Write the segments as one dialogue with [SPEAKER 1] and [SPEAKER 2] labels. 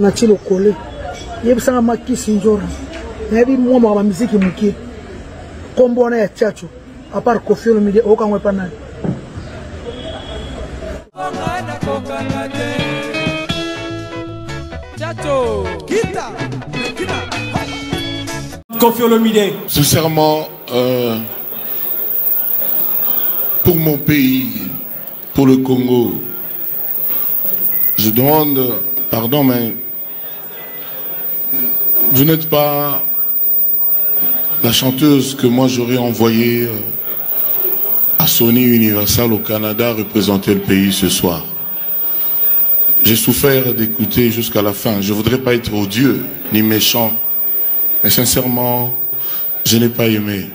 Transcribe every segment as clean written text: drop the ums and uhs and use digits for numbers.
[SPEAKER 1] Nati le collé. Il y a un maki sinjora. Il y a un moment de musique qui comme on est tchatcho. À part Kofi Olomide, aucun weapon.
[SPEAKER 2] Kofi Olomide.
[SPEAKER 3] Sincèrement, pour mon pays, pour le Congo, je demande pardon, mais vous n'êtes pas la chanteuse que moi j'aurais envoyée à Sony Universal au Canada représenter le pays ce soir. J'ai souffert d'écouter jusqu'à la fin. Je ne voudrais pas être odieux ni méchant, mais sincèrement, je n'ai pas aimé.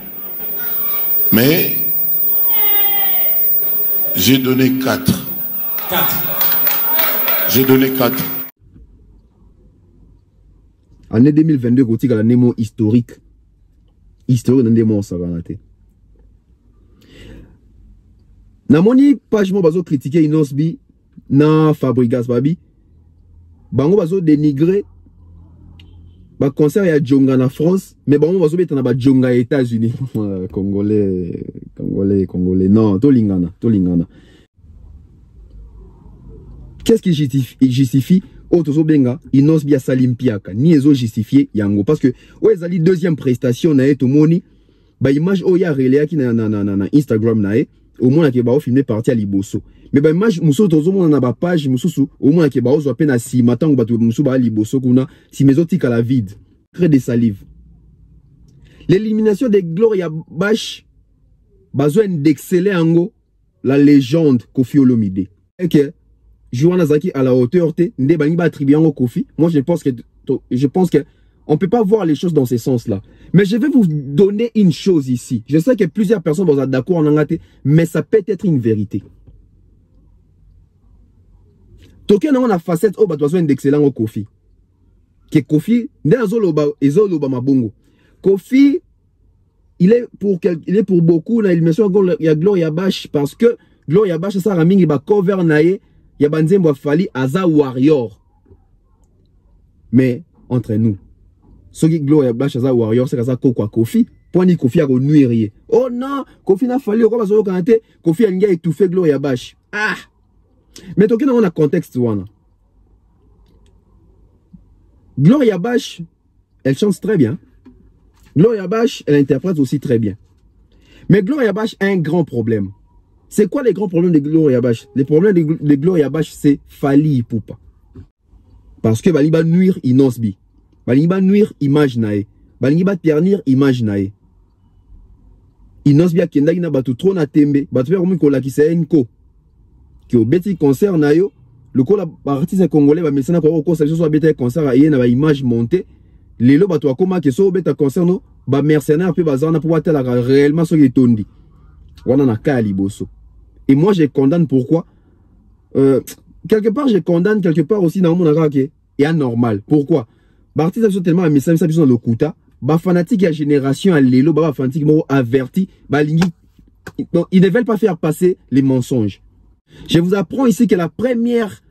[SPEAKER 3] Mais j'ai donné 4. J'ai donné 4.
[SPEAKER 4] Année 2022, côté la némo historique. Historique dans des mots ça va nater. Na moni page mo bazo critiquer Inosbi na Fabregas babi. Bango bazo dénigrer ba concert ya Djonga na France, mais bango bazo beta na ba Djonga États-Unis. Congolais. Non, Tolingana. Qu'est-ce qui justifie Otoso benga Inosbi a salimpiaka ni ezo justifié yango parce que ouais zali deuxième prestation na eto moni ba image oya relea ki na Instagram na au moins ke ba o filmer parti à liboso mais ba image muso tozo mona na ba page mususu au moins ke ba o zo pena si matango batu musu ba liboso kuna si mezotika la vide crée des salives. L'élimination de Gloria Bash besoin d'exceller ango la légende Kofi Olomide. OK. Joana Zaki à la hauteur te nde bani ba attribuer au Kofi. Moi je pense que on peut pas voir les choses dans ce sens-là. Mais je vais vous donner une chose ici. Je sais que plusieurs personnes vont être d'accord en angate, mais ça peut être une vérité. Token on a facette au besoin d'excellent au Kofi. Que Kofi ezoloba mabongo. Kofi il est pour beaucoup là il me semble il y a Gloria Bash parce que Gloria Bash ça ramingi ba cover nae ya banzembo fali aza warrior. Mais entre nous ce qui Gloria Bash aza warrior c'est ça quoi Kofi point Kofi a nuire. Oh non, Kofi n'a fallu ko bazo kanté Kofi a nga étouffé Gloria Bash. Ah. Mais donc on a contexte wana. Gloria Bash elle chante très bien. Gloria Bash elle interprète aussi très bien. Mais Gloria Bash a un grand problème. C'est quoi les grands problèmes de Gloria Bash? Les problèmes de Gloria Bash, c'est Fali Ipupa. Parce que Baliba nuire Inosbi. Baliba nuire image nae. Baliba ternir image nae. Inosbi a kendaki na batu trop na tembe. Batu faire comme kola ki se enko. Ki au beti concert na yo. Le kola artiste congolais ba mesana ko ko ça soit beti concert a yé na ba image montée. Lelo batu akoma ke so beta concert no ba mercenaire pe bazana pour watela réellement so ki tondi. Wana na ka liboso. Et moi, je condamne pourquoi quelque part, je condamne, quelque part aussi dans mon attaque et anormal. Pourquoi? Bartis a tellement un message dans le Kuta, bah fanatique à génération à l'élo, bah fanatique m'ont averti, bah ils ne veulent pas faire passer les mensonges. Je vous apprends ici que la première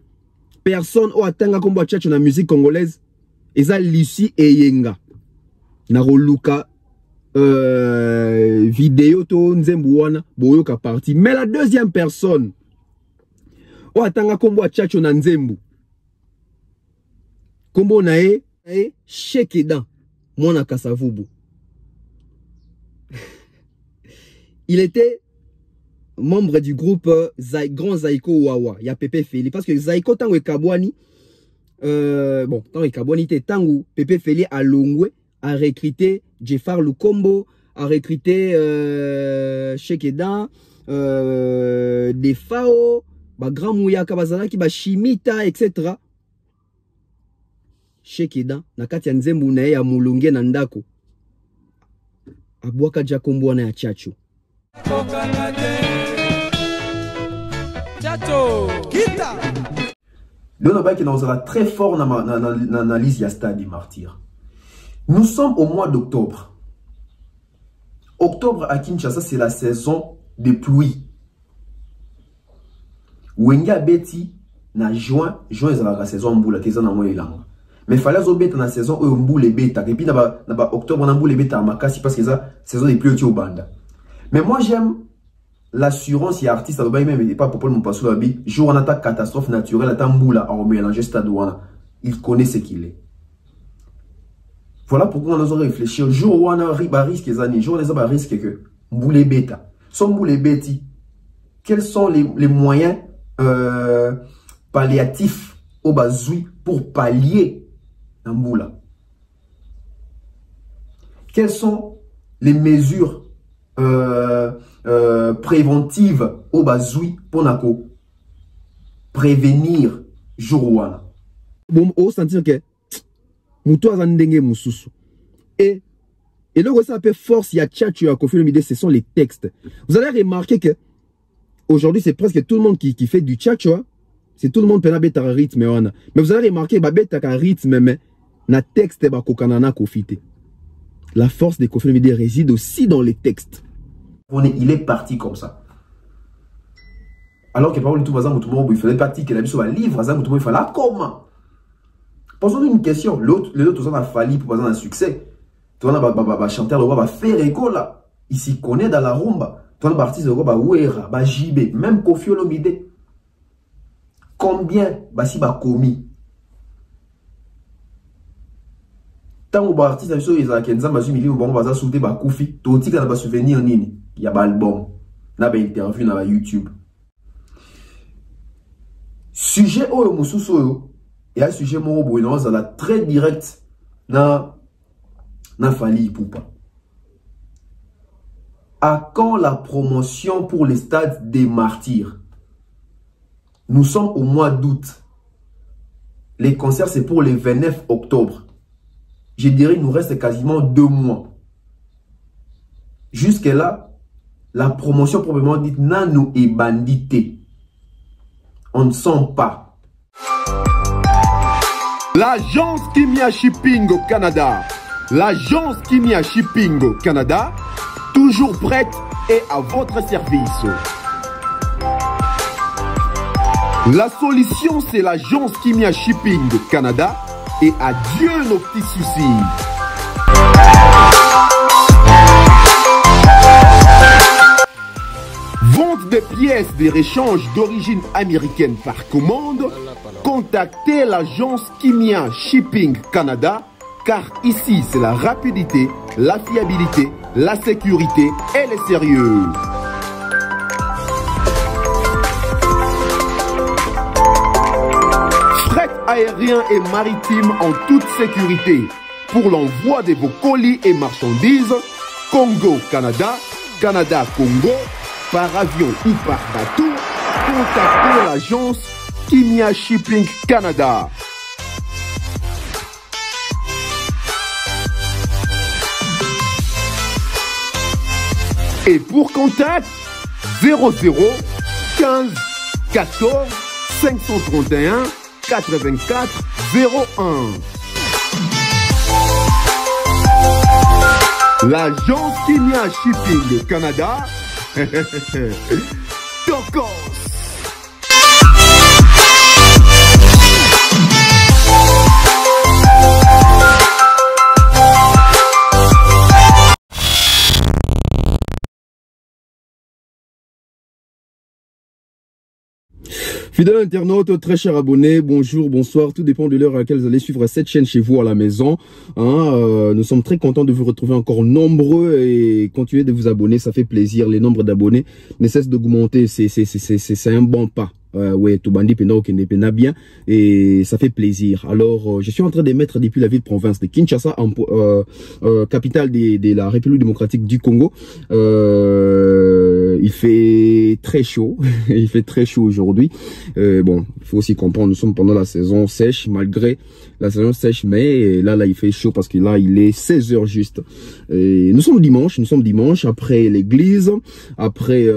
[SPEAKER 4] personne au atanga combo tchatch dans la musique congolaise, est Lucie et Yenga. Naroluka. Vidéo to nzembuana boyoka parti mais la deuxième personne o atanga kombo chacho na nzembu kombo nae Shekedan mwana Kasavubu. Il était membre du groupe Grand Zaiko Wawa ya Pepe Feli parce que Zaiko tango ekabwani bon tango ekabwani te tango Pepe Feli a longwe a recruté Jeffar Lukombo, a recruté Shekedan, Defao, Grand Mouya Kabazana, qui Chimita, etc. Shekedan, Nakati Nzembu na ya Mulunge Nandako. Abwaka Jakombo na ya Chacho. Le Nobel qui nous sera très fort dans l'analyse de Stade des Martyrs. Nous sommes au mois d'octobre. Octobre à Kinshasa, c'est la saison des pluies. Wenga Betty, na juin est la saison mboula, qui est dans le mois Mais il fallait que dans la saison où on les bêta. Et puis, dans octobre, on a les bêta à Makassi parce que c'est la saison des plus au banda. Mais moi, j'aime l'assurance. Il y a artiste, même pas pour mon passou, jour en attaque catastrophe naturelle, à Tamboula, en mélanger stade. Il connaît ce qu'il est. Voilà pourquoi on a réfléchi. Le jour où on a risque, le jour où on a risque que Mboulé bêta. Sans Mboulé bêti, quels sont les moyens palliatifs au bazoui pour pallier Mboula? Quelles sont les mesures préventives au bazoui pour nako prévenir Jourouana? Bon, on sentir que Moutou Azandenge Moussousou. Et là, ça s'appelle force, il y a tchatchu à Kofi Olomide, ce sont les textes. Vous allez remarquer que aujourd'hui, c'est presque tout le monde qui fait du tchatchu. C'est tout le monde qui fait un rythme. Mais vous allez remarquer que un rythme, mais na texte, la force de Kofi Olomide réside aussi dans les textes.
[SPEAKER 2] Il est parti comme ça. Alors que par exemple, tout le monde, il fallait partir qu'il a mis sur un livre, il fallait comment? Posons-nous une question. L'autre, tout ça a fallu pour un succès. Tu vas chanter le roi, va faire écho là. Il s'y connaît dans la rumba. Tu vas artiste le roi, va ouera, va jibé, même Kofi Olomide. Combien si va commis? Tant que artiste a vu ça, il y a un million de gens qui ont sauté ba Kofi. Tu as un souvenir nini. Il y a un album, il y a une interview dans YouTube. Sujet au Moussousso. Il y a un sujet très direct dans Fali Poupa. À quand la promotion pour les stades des martyrs? Nous sommes au mois d'août. Les concerts, c'est pour le 29 octobre. Je dirais qu'il nous reste quasiment 2 mois. Jusque-là, la promotion probablement dite Nanou et bandité. On ne sent pas.
[SPEAKER 5] L'agence Kimia Shipping au Canada. L'agence Kimia Shipping au Canada, toujours prête et à votre service. La solution, c'est l'agence Kimia Shipping au Canada et adieu nos petits soucis. Vente des pièces de réchange d'origine américaine par commande. Contactez l'agence Kimia Shipping Canada, car ici c'est la rapidité, la fiabilité, la sécurité et le sérieux. Fret aérien et maritime en toute sécurité. Pour l'envoi de vos colis et marchandises, Congo-Canada, Canada-Congo, par avion ou par bateau, contactez l'agence Kimia Shipping Canada. Et pour contact, 00 15 14 531 84 01. L'agence Kimia Shipping Canada. Tokos.
[SPEAKER 4] Fidèles internautes, très chers abonnés, bonjour, bonsoir, tout dépend de l'heure à laquelle vous allez suivre cette chaîne chez vous à la maison. Nous sommes très contents de vous retrouver encore nombreux et continuez de vous abonner, ça fait plaisir. Les nombres d'abonnés ne cessent d'augmenter, c'est un bon pas. Ouais, tout bandit pena bien et ça fait plaisir. Alors, je suis en train de mettre depuis la ville province de Kinshasa, capitale de la République démocratique du Congo. Il fait très chaud, il fait très chaud aujourd'hui. Bon, il faut aussi comprendre, nous sommes pendant la saison sèche, malgré la saison sèche, mais là il fait chaud parce que là il est 16 h juste. Et nous sommes dimanche après l'église, après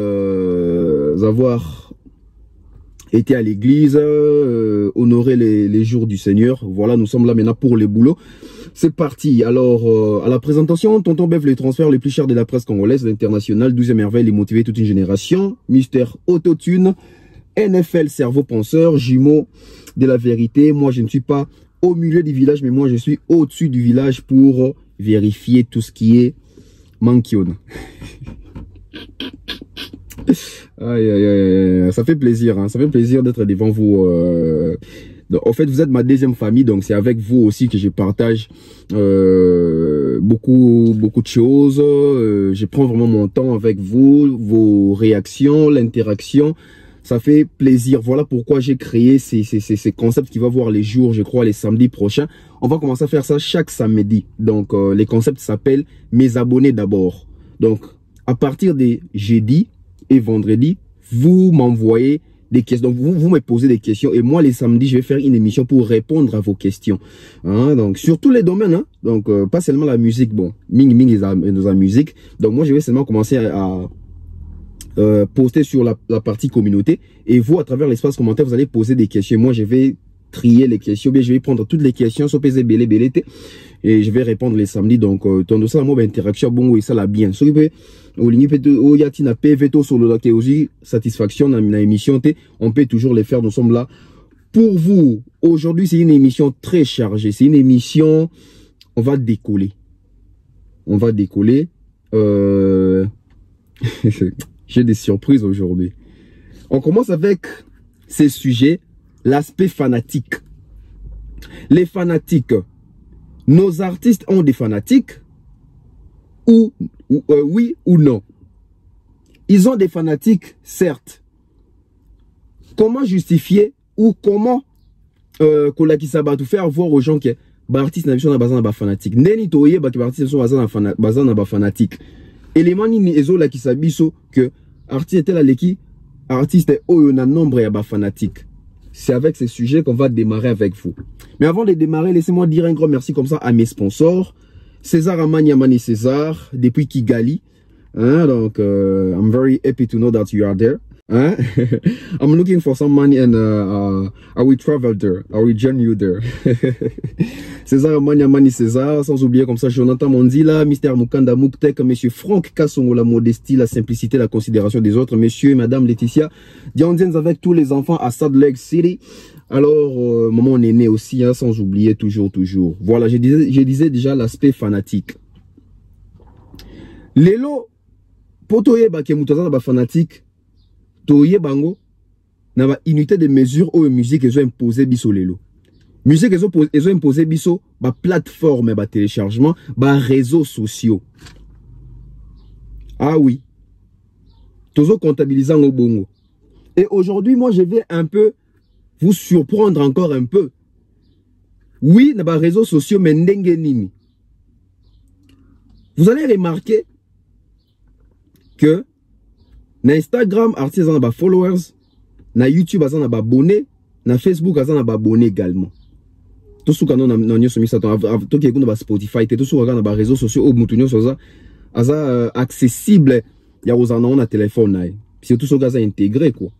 [SPEAKER 4] avoir été à l'église, honorer les jours du Seigneur. Voilà, nous sommes là maintenant pour les boulots. C'est parti. Alors, à la présentation, Tonton Bev, les transferts les plus chers de la presse congolaise, l'international, 12e merveille, les motiver toute une génération, Mystère Autotune, NFL Cerveau Penseur, jumeau de la vérité. Moi, je ne suis pas au milieu du village, mais moi je suis au-dessus du village pour vérifier tout ce qui est manquion. Aïe, aïe, aïe, ça fait plaisir, hein, ça fait plaisir d'être devant vous. En fait, vous êtes ma deuxième famille, donc c'est avec vous aussi que je partage beaucoup de choses. Je prends vraiment mon temps avec vous, vos réactions, l'interaction. Ça fait plaisir. Voilà pourquoi j'ai créé ces concepts qui vont voir les jours, je crois, les samedis prochains. On va commencer à faire ça chaque samedi. Donc, les concepts s'appellent « Mes abonnés d'abord ». Donc, à partir des jeudis et vendredis, vous m'envoyez des questions. Donc, vous me posez des questions. Et moi, les samedis, je vais faire une émission pour répondre à vos questions. Hein, donc, sur tous les domaines. Hein, donc, pas seulement la musique. Bon, Ming est dans la musique. Donc, moi, je vais seulement commencer à poster sur la partie communauté. Et vous, à travers l'espace commentaire, vous allez poser des questions. Moi, je vais trier les questions. Bien, je vais prendre toutes les questions sur PC BLT et je vais répondre les samedis. Donc, ton ça, moi, interaction, bon, oui, ça l'a bien. So, satisfaction dans l'émission, on peut toujours les faire. Nous sommes là pour vous. Aujourd'hui, c'est une émission très chargée. C'est une émission, on va décoller. On va décoller. J'ai des surprises aujourd'hui. On commence avec ces sujets, l'aspect fanatique. Les fanatiques. Nos artistes ont des fanatiques oui ou non? Ils ont des fanatiques, certes. Comment justifier ou comment faire voir aux gens que l'artiste n'a pas de fanatique? Neni toye ba artiste sont bazana fanatique. Élément ni ezo la ki sabiso que artiste est là leki artiste oyo na nombre ya ba fanatique. C'est avec ces sujets qu'on va démarrer avec vous. Mais avant de démarrer, laissez-moi dire un grand merci comme ça à mes sponsors. César Amani César, depuis Kigali. Hein, donc, I'm very happy to know that you are there. Hein? I'm looking for some money and I will travel there. I will join you there. César Amani César, sans oublier comme ça Jonathan Mondila, Mr. Mukanda Muktek, Monsieur Franck Kassongo, la modestie, la simplicité, la considération des autres, Monsieur et Madame Laetitia, Diandiens avec tous les enfants à Salt Lake City. Alors, maman on est né aussi, hein, sans oublier toujours. Voilà, je disais déjà l'aspect fanatique. Lelo, potoye ba ke mutaza ba fanatique, toye bango, na ba unité de mesure ou musique ils ont imposé biso lelo. Musique ils ont imposé biso ba plateforme ba téléchargement, ba réseaux sociaux. Ah oui. Tozo comptabilisant au bongo. Et aujourd'hui, moi je vais un peu vous surprendre encore un peu. Oui, dans les réseaux sociaux, mais ndenge nini. Vous allez remarquer que na Instagram, artistes ont des followers, na YouTube, ils ont des abonnés, na Facebook, ils ont des abonnés également. Tout ce qu'on a dans tout qui est Spotify, tout ce qu'on a dans les réseaux sociaux, au moutonio soza, accessible, il y a aux annonces na téléphone, c'est tout ce qu'on a intégré quoi.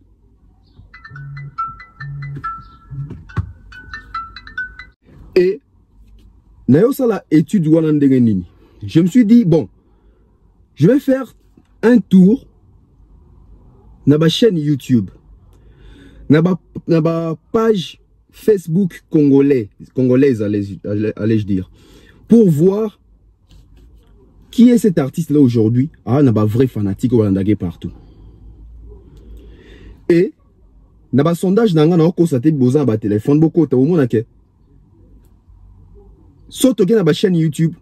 [SPEAKER 4] Et je me suis dit, bon, je vais faire un tour dans ma chaîne YouTube, dans ma page Facebook congolaise, allais-je dire, pour voir qui est cet artiste-là aujourd'hui. Ah, n'a pas vrai fanatique ou un partout. Et dans ma sondage, dans ma téléphone, beaucoup de monde que surtout que dans ma chaîne YouTube,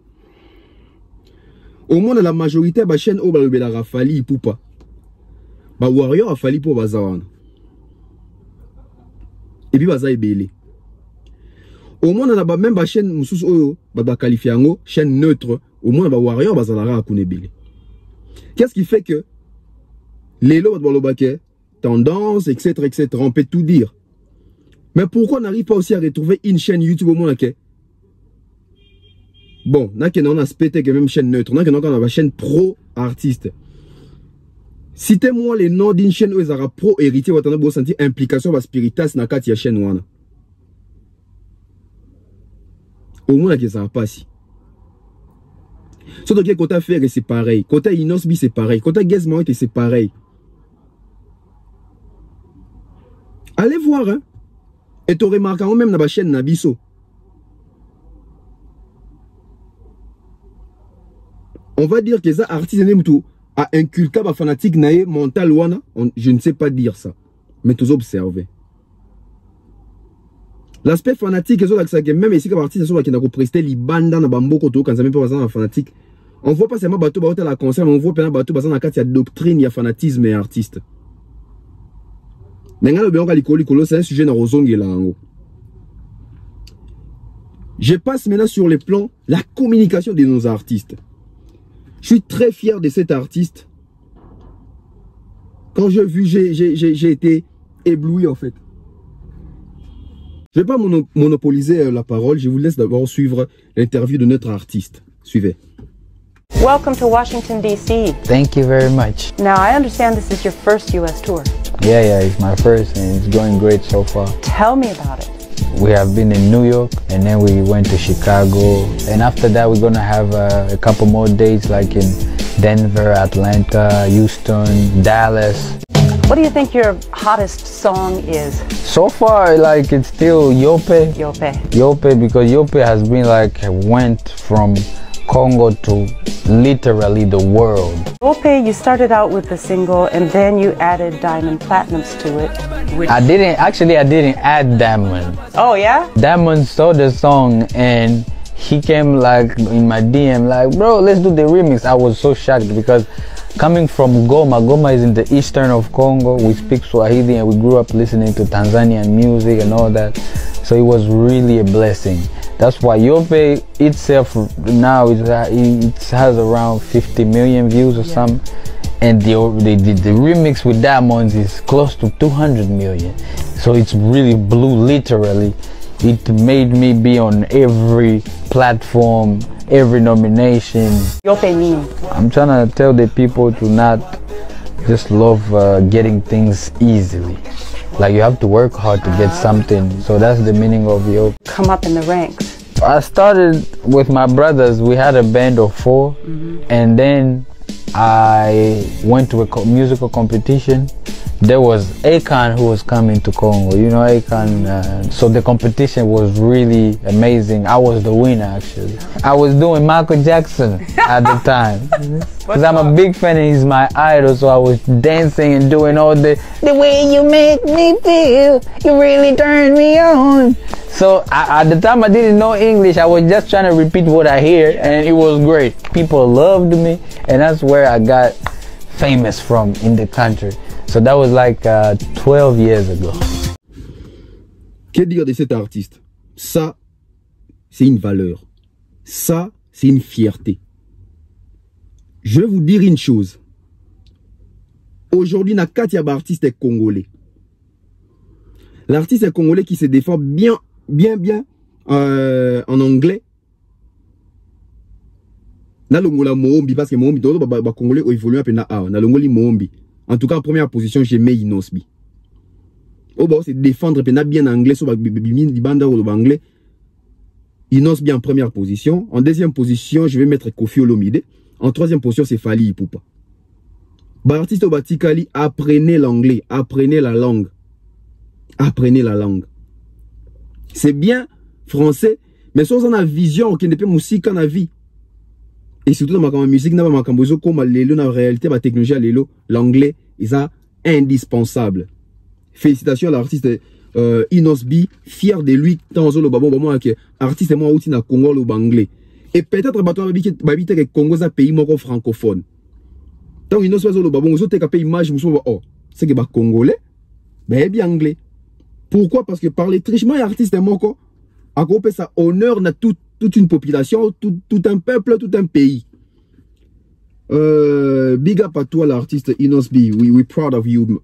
[SPEAKER 4] au moins la majorité de la chaîne où la rafali poupa, ba warrior rafali pour bazawana. Et puis baza ebele. Au moins dans la même la chaîne mususu oyo ba qualifier ngo chaîne neutre, au moins ba warrior bazalara akune ebele. Qu'est-ce qui fait que les lots de tendance, etc., on peut tout dire. Mais pourquoi on n'arrive pas aussi à retrouver une chaîne YouTube au moins que bon, on a aspecté que même chaîne neutre, on a une chaîne pro artiste. Citez-moi les noms d'une chaîne où ils ont pro héritier, où vous senti implication de spiritas dans la chaîne wana. Au moins que ça passe. Surtout que côté faire c'est pareil, côté Inosbi c'est pareil, côté Gazman c'est pareil. Allez voir hein. Et tu remarques même dans la chaîne Nabiso. On va dire que ça artiste a inculqué ma fanatique nae mental wana, je ne sais pas dire ça, mais tous observer. L'aspect fanatique, même ici, quand artiste qui a presté les bandes dans Bamboko, quand ça même pas un fanatique, on voit pas seulement bateau à la concert, mais on voit plein bateau dans la carte, il y a doctrine, il y a fanatisme et artiste. C'est un sujet dans je passe maintenant sur le plan la communication de nos artistes. Je suis très fier de cet artiste. Quand j'ai vu, j'ai été ébloui en fait. Je ne vais pas monopoliser la parole. Je vous laisse d'abord suivre l'interview de notre artiste. Suivez.
[SPEAKER 6] Welcome to Washington, D.C.
[SPEAKER 7] Thank you very much.
[SPEAKER 6] Now, I understand this is your first U.S. tour.
[SPEAKER 7] Yeah, it's my first and it's going great so far.
[SPEAKER 6] Tell me about it.
[SPEAKER 7] We have been in New York and then we went to Chicago. And after that, we're going to have a couple more dates like in Denver, Atlanta, Houston, Dallas.
[SPEAKER 6] What do you think your hottest song is?
[SPEAKER 7] So far, like it's still Yope. Yope, because Yope has been like, went from Congo to literally the world.
[SPEAKER 6] Yope, you started out with the single and then you added Diamond Platinums to it.
[SPEAKER 7] I didn't add Diamond.
[SPEAKER 6] Oh yeah?
[SPEAKER 7] Diamond saw the song and he came like in my DM like, bro, let's do the remix. I was so shocked because coming from Goma, Goma is in the eastern of Congo. We speak Swahili and we grew up listening to Tanzanian music and all that. So it was really a blessing. That's why Yope itself now it has around 50 million views or something. And the remix with Diamonds is close to 200 million. So it's really blew literally. It made me be on every platform, every nomination.
[SPEAKER 6] Yope mean?
[SPEAKER 7] I'm trying to tell the people to not just love getting things easily. Like you have to work hard to get something. So that's the meaning of Yope.
[SPEAKER 6] Come up in the ranks.
[SPEAKER 7] I started with my brothers. We had a band of 4, and then I went to a musical competition. There was Akon who was coming to Congo. You know Akon. So the competition was really amazing. I was the winner actually. I was doing Michael Jackson at the time. Because I'm a big fan and he's my idol. So I was dancing and doing all the way you make me feel. You really turn me on. So at the time I didn't know English. I was just trying to repeat what I hear and it was great. People loved me and that's where I got famous from in the country. So that was like 12 years ago.
[SPEAKER 4] Que dire de cet artiste? Ça, c'est une valeur. Ça, c'est une fierté. Je vais vous dire une chose. Aujourd'hui, na Katia artiste est congolais. L'artiste est congolais qui se défend bien en anglais. Na longola Mohombi parce que Mohombi todo ba congolais ont évolué à na longoli Mohombi. En tout cas, en première position, j'ai mis Inosbi. Oh bah c'est défendre bien anglais sur banda ou anglais. Inosbi en première position. En deuxième position, je vais mettre Kofi Olomide. En troisième position, c'est Fali Ipupa. Artiste Batikali, apprenez l'anglais, apprenez la langue. Apprenez la langue. C'est bien français, mais si on a vision, on ne peut pas musique en vie. Et surtout dans ma musique, dans ma cambozo, comme la réalité, la technologie, l'anglais, ils sont indispensables. Félicitations à l'artiste Inosbi, fier de lui, tant le babon, moi, que artiste moi aussi na Congo le anglais. Et peut-être que le Congo est un pays francophone. Tant Inosbi le babon, vous avez un pays image, oh, c'est que les Congolais, ben bien anglais. Pourquoi? Parce que par les trichements et artistes moko, à couper ça honneur na toute une population, tout un peuple, tout un pays. Big up à toi l'artiste Inosbi. We proud of you,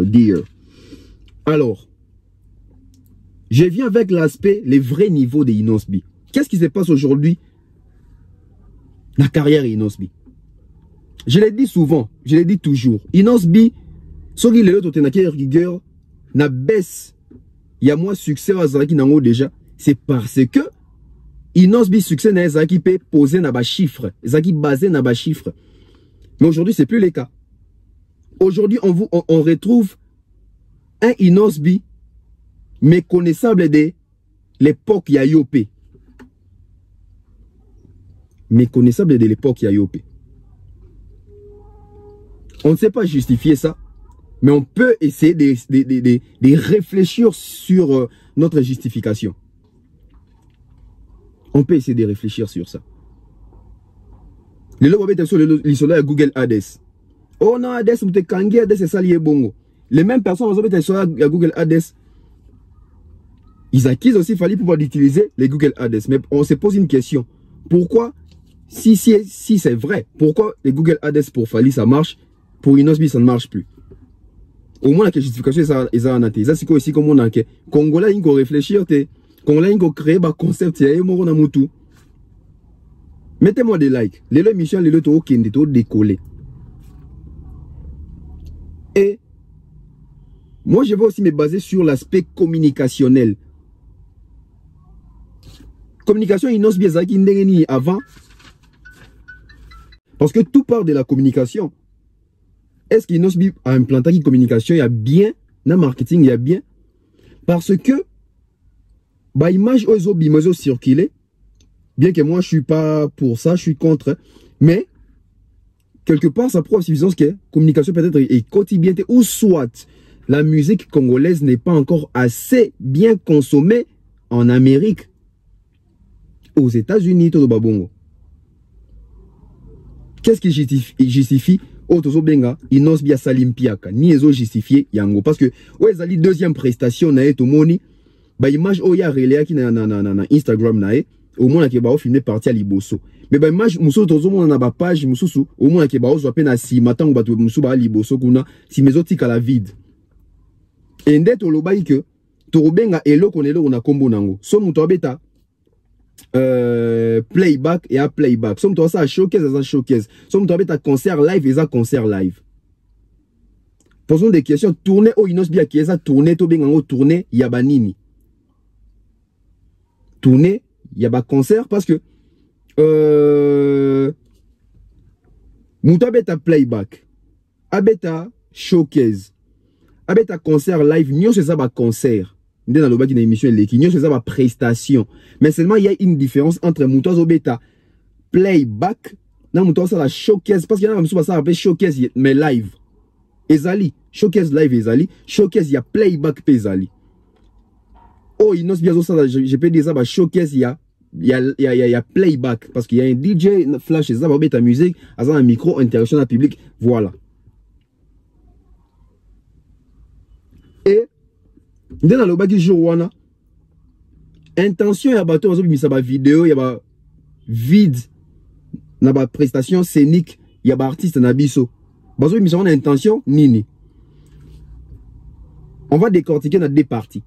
[SPEAKER 4] dear. Alors, je viens avec l'aspect, les vrais niveaux de Inosbi. Qu'est-ce qui se passe aujourd'hui dans la carrière Inosbi? Je l'ai dit souvent, je l'ai dit toujours. Inosbi, ce qui est l'autre rigueur, na baisse, il y a moins succès à Zaki Nango déjà. C'est parce que Inosbi succès na Zaki peut poser na ba chiffre, Zaki basé na ba chiffre. Mais aujourd'hui c'est plus le cas. Aujourd'hui on retrouve un Inosbi méconnaissable de l'époque Yayopé. méconnaissable de l'époque Yayopé. On ne sait pas justifier ça, mais on peut essayer de réfléchir sur notre justification. On peut essayer de réfléchir sur ça. Les gens sur le Google Hades. Oh non, Hades, vous êtes kangé, Hades, c'est ça lié bongo. Les mêmes personnes qui sont sur Google Hades, ils accusent aussi Fally pour utiliser les Google Hades. Mais on se pose une question. Pourquoi, si c'est vrai, pourquoi les Google Hades pour Fally ça marche, pour Inosbi ça ne marche plus? Au moins la justification est en athée. Ça c'est quoi aussi comme on a que Congolais ils vont réfléchir, Congolais ils vont créer un concept, et moi on a tout. Mettez-moi des likes. Les émissions, les autres qui ont décollé. Et moi, je vais aussi me baser sur l'aspect communicationnel. Communication, il n'ose bien ça qui n'est avant. Parce que tout part de la communication. Est-ce qu'il n'ose bien implanter une communication, il y a bien, dans le marketing, il y a bien. Parce que, bah, image aux autres circulé. Bien que moi, je ne suis pas pour ça, je suis contre. Mais, quelque part, ça prouve suffisance que la communication peut-être est quotidienne. Ou soit, la musique congolaise n'est pas encore assez bien consommée en Amérique, aux États-Unis, tout le babongo. Qu'est-ce qui justifie Otozo Benga, Inos Bia Salim Piaka, ni ezo justifié Yango. Parce que, ouais, zali deuxième prestation, na eto moni, ba image oya relea ki na Instagram na e, au moins la ba filmé parti à Liboso. Mais ba image muso tozo mona na ba page mususu, au moins la ba ozo apena si matango ba to musu ba Liboso kuna, si mezotika la vide. Et ndet oloba que Torobenga elo konelo on a combo nango. So muto abeta playback et à playback. Somme toi ça showcase et ça showcase. Somme toi à concert live et ça concert live. Posons des questions. Tourner au Inos Bia qui est ça tourner to bengango tourner yabanini. Tourner yaba concert parce que muto abeta playback, abeta showcase, abeta concert live. Nyo c'est ça ba concert. Dans le bas d'une émission l'équipe, c'est ça ma prestation. Mais seulement il y a une différence entre Moutozo Beta playback, non Moutozo la showcase parce qu'il y a même ça appelle showcase mais live. Ezali showcase live ezali, showcase il y a playback ezali. Oh il nous bien ça je peux dire ça showcase il y a playback parce qu'il y a un DJ flash ça va mettre ta musique, un micro interaction à public, voilà. Et dans le bas du jour, wana intention ya bato bazo bimisa ba vidéo ya ba vide na ba prestation scénique ya ba artiste na biso bazo bimisa wana intention nini. On va décortiquer dans deux parties.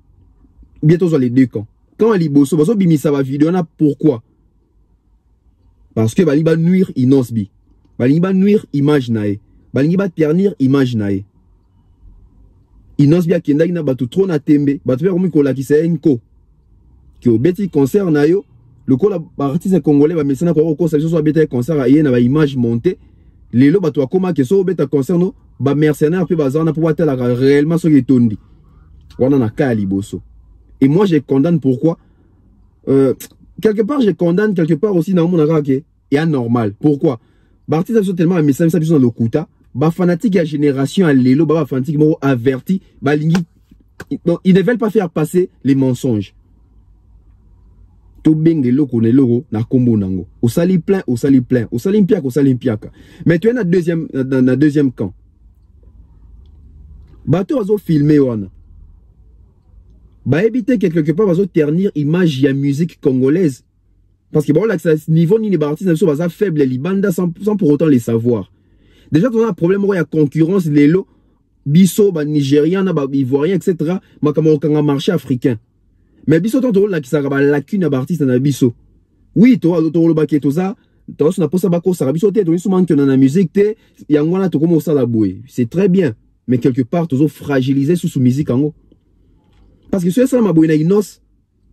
[SPEAKER 4] Bientôt sur les deux camps. Quand Liboso bazo bimisa ba vidéo na pourquoi? Parce que bali ba nuire Inosbi. Bali ba nuire image nae. Bali ba ternir image nae. Inosbia kendaki na batu trop na tembe, batu pe komi kola ki se enko. Ki obeti concert na yo, le ko la artiste congolais ba mesana ko ko sa so beta concert a na ba image montée. Lelo batu akoma ke so beta concert no, ba mercenaire pe bazana pour watela réellement so tondi. Wana na ka Liboso. Et moi je condamne pourquoi quelque part je condamne quelque part aussi dans mon aka ke est anormal. Pourquoi? Ba artiste so tellement message ça biso dans le kuta. Bah fanatique à génération à l'élo, bah fanatique mo averti, bah ils ne veulent pas faire passer les mensonges. To bengelo kone logo na kombo nango. Au sali plein, au sali plein, au sali mpiaka, au sali mpiaka. Mais tu es dans deuxième camp. Bah tu vas filmer wana. Bah éviter quelque part vas ternir image ya musique congolaise. Parce que bon là ce niveau ni les artistes sont pas faible les bandas sans pour autant les savoir. Déjà, on a un problème, il y a concurrence, les lots, biso, nigérian, ivoirien, etc. Mais comme on a un marché africain. Mais biso, tant que qui s'arrête la lacune à l'artiste dans biso. Oui, tu as le baquet, tout ça. Tu as un poste à bako, ça biso, tu as souvent que dans la musique, tu as un peu comme ça la bouée. C'est très bien. Mais quelque part, tu as fragilisé sous musique en haut. Parce que si ça m'a boué na inos,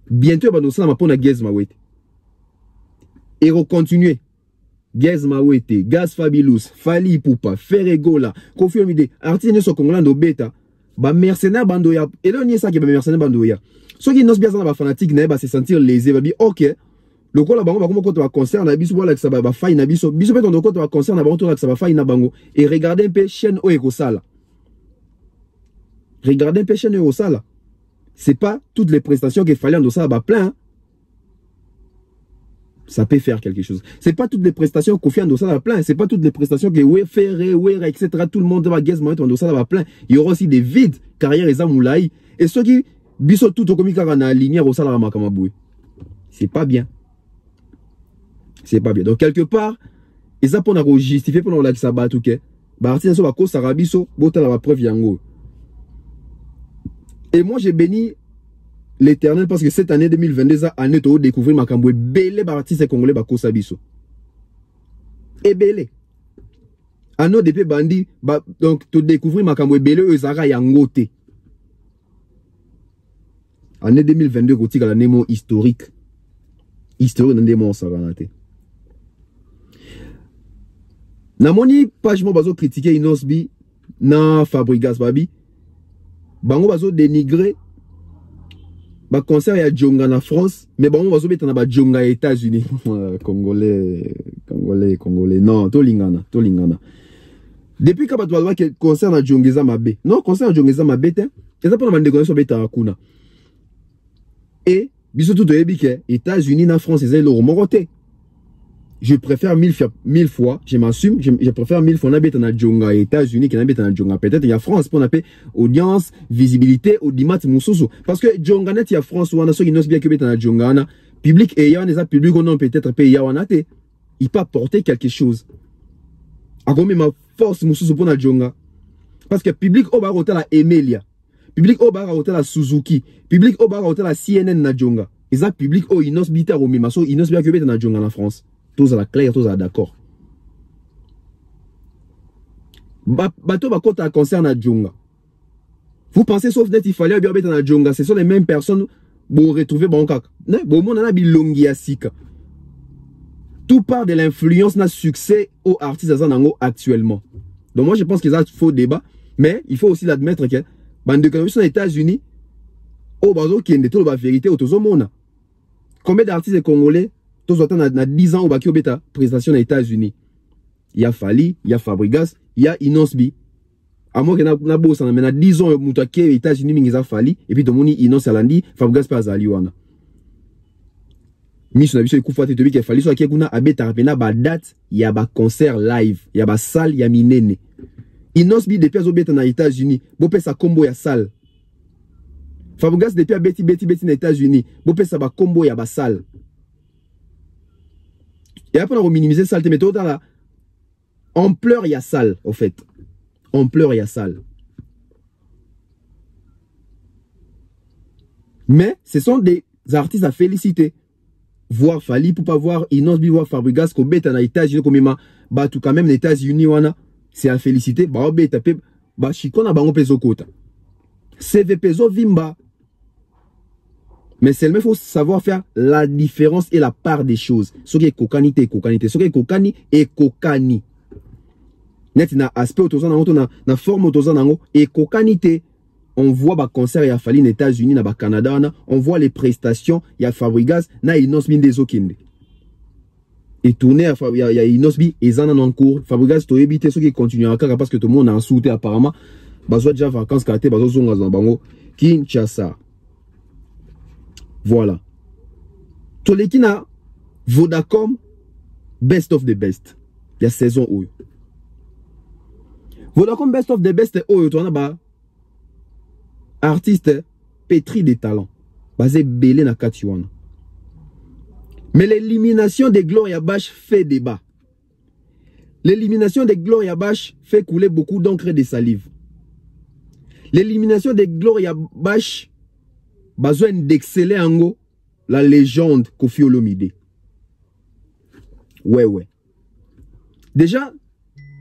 [SPEAKER 4] bientôt, ça m'a pas na guez ma wet. Et continuer. Gaz Mawete, Gaz Fabulous, Fally Ipupa, Ferregola, Kofi Olomide, artiste so congolais do beta, ba mercenaire bandoya, et là on y ça qui ba mercenaire bandoya. Ceux qui n'osent bien ça ba fanatique ne ba se sentir lésé, ba bi OK, le quoi là bango ba comme va concert na biso voilà que ça va faille na biso biso peut on côté va concert na bango to que ça va faille na bango et regardez un peu chaîne o ekosala. Regardez un peu chaîne o ekosala. C'est pas toutes les prestations qu'il fallait en ça va plein. Hein. Ça peut faire quelque chose. C'est pas toutes les prestations qu'on fait en ça va plein. C'est pas toutes les prestations que ouais faire etc. Tout le monde va gazement en ça va plein. Il y aura aussi des vides carrière et moulaï et ceux qui biso tout au comique na lumière au salaire makamaboué. C'est pas bien. C'est pas bien. Donc quelque part, et ça pour nous justifier pour nous la ça bat OK. Ba artiste so ba ko sarabiso bota la preuve yango. Et moi j'ai béni l'Éternel parce que cette année 2022 ça année to découvrir makamboué belé ba artiste congolais ba ko sabiso. Et belé. Ano depuis bandi ba donc to découvrir makamboué belé ezara yango te. Année 2022 kotika la nemo historique. Historique dans des mots savanate. Na moni page mo bazo critiquer Inosbi na Fabregas babi. Bango bazo dénigrer ba concert ya Djonga na France, mais bango bazo beta na ba Djonga États-Unis. Congolais. Non, to lingana. Depuis que bato ba concert na Djongeza mabe. Non, concert na Djongeza mabe te. Eza pas na bande connaissance beta akuna. Et biso tout yebi ke États-Unis na France ezali lo moroté. Je préfère mille fois, je m'assume, je préfère 1000 fois n'habiter na Djonga États-Unis que n'habiter na Djonga. Peut-être il y a France pour n'appeler audience, visibilité, audimat mususu. Parce que Djonga net il y a France ou on a ceux qui n'osent bien que bête na Djonga na public et il y a des publics on peut-être payer wana te. Il peut apporter quelque chose. A combien ma force mususu pour na Djonga. Parce que public au bar hôtel à Emilia. Public au bar hôtel à Suzuki. Public au bar hôtel à CNN na Djonga. Ils ont public au inos bita au mimaso inos bien que bête na Djonga na France. Tous à la claire, tous à la d'accord. Bateau va compter à concerne à Djonga. Vous pensez sauf d'être il fallait bien mettre dans Djonga. Ce sont les mêmes personnes pour retrouver bon kak. Bon mon a bilongi asika. Tout part de l'influence na succès aux artistes azanango actuellement. Donc moi je pense qu'il y a faux débat, mais il faut aussi l'admettre que bande de économistes aux États-Unis au bazo qui est tout la vérité au tozo mona. Combien d'artistes congolais tous autant na 10 ans au baki obeta présentation aux États-Unis. Il y a Fali, il y a Fabregas, il y a Inosbi. À moins que na bossa mais na 10 ans mutake aux États-Unis mingiza Fali et puis domoni Inos alandi Fabregas pas aliwana. Miso na biso ekufa te tobi ke Fali so akekuna abeta rapena ba date ya ba concert live, ya ba salle ya minene. Inosbi depuis azobeta na États-Unis, bo pesa combo ya salle. Fabregas depuis abeti na États-Unis, bo pesa ba combo ya ba salle. Et après, on a minimiser ça, mais dans la ampleur, il y a salle, au fait. Ampleur, il y a salle. Mais ce sont des artistes à féliciter. Voir Fali pour pas voir Inosbi, voir Fabregas, qu'on bête en États-Unis, comme il m'a tout quand même, les États-Unis, c'est à féliciter. Bah, bête, bah, chikona, bah, on peso kota. CV peso vimba. Mais seulement il faut savoir faire la différence et la part des choses. Ce qui est cocanité. Ce qui est cocani et cocani. Net na aspect autour na forme autour et cocanité. On voit ba concert ya Fali aux États-Unis na ba Canada on voit les prestations ya Fabregas na Inosbi des okinde. Et tourner ya Inosbi et zana en cours. Fabregas to éviter ceux qui continuent encore parce que tout le monde a insulté apparemment. Bazo déjà vacances kate bazo zonga zambango Kinshasa. Voilà. Tolekina Vodacom Best of the Best. Il y a saison où. Vodacom Best of the Best où tu as artiste pétri de talent. Basé belé na katiwana. Mais l'élimination de Gloria Bash fait débat. L'élimination de Gloria Bash fait couler beaucoup d'encre et de salive. L'élimination de Gloria Bash besoin d'exceller en haut la légende Koffi Olomide. Ouais. Déjà,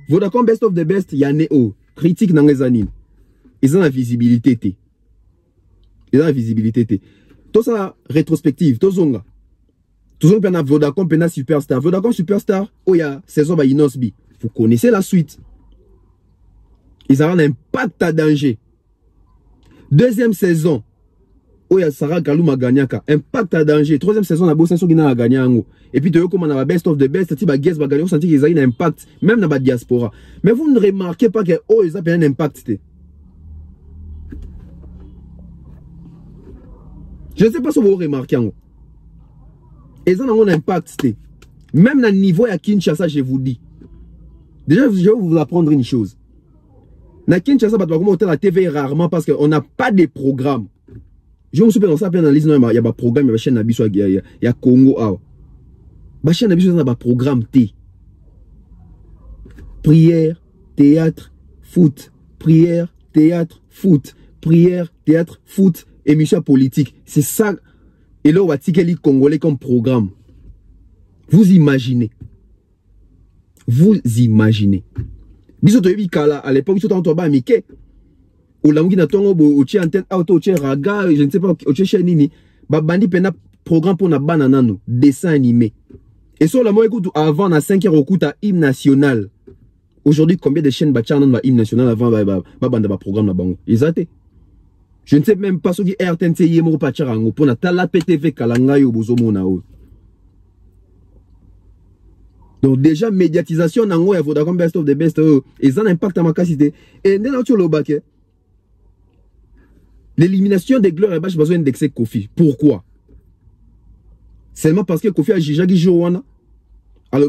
[SPEAKER 4] Vodacom Best of the Best, il y a Néo. Critique dans les années. Ils ont la visibilité. Tout ça, rétrospective, tout zonga. Tout zonga, pena Vodacom, pena Superstar. Vodacom Superstar, oh, il y a saison by Inosbi. Vous connaissez la suite. Ils ont un impact à danger. Deuxième saison, Oya Sarah Galuma gagnaka. Impact à danger. Troisième saison, la bosse qui n'a gagné. Et puis, tu vois comment on a best of the best, tu vas guess, va gagner, on sentit qu'ils ont un impact, même dans la diaspora. Mais vous ne remarquez pas que, oh, ils ont un impact. Je ne sais pas si vous remarquez. Ils ont un impact. Même dans le niveau à Kinshasa, je vous dis. Déjà, je vais vous apprendre une chose. Dans Kinshasa, on va la TV rarement parce qu'on n'a pas de programme. Je me souviens dans ça, il y a un programme, il y a une chaîne, il y a Congo. La chaîne, il y a un programme T. Prière, théâtre, foot. Prière, théâtre, foot. Prière, théâtre, foot. Émission politique. C'est ça. Et là, on va tirer les Congolais comme programme. Vous imaginez. Vous imaginez. Biso to yebi kala à l'époque biso to ba mike. O lamuki na tongo bo oche antenne auto oche raga, je ne sais pas oche chaîne nini. Ba bandi pena programme pour na banana no, dessin animé. Et sur la moi écoute avant na 5h au coup à hymne national. Aujourd'hui combien de chaînes bachana na hymne national avant ba banda ba programme na bango. Exacté. Je ne sais même pas ce qui RTNC yemo pa charango pour na tala PTV kalanga yo bozomo na o. Donc déjà, médiatisation, il faut d'accord best of the best. Et ça a un impact à ma capacité. Et dans le bac, l'élimination des Gloire Yabash, besoin d'indexer Kofi. Pourquoi? Seulement parce que Kofi a jugé Joana. Alors,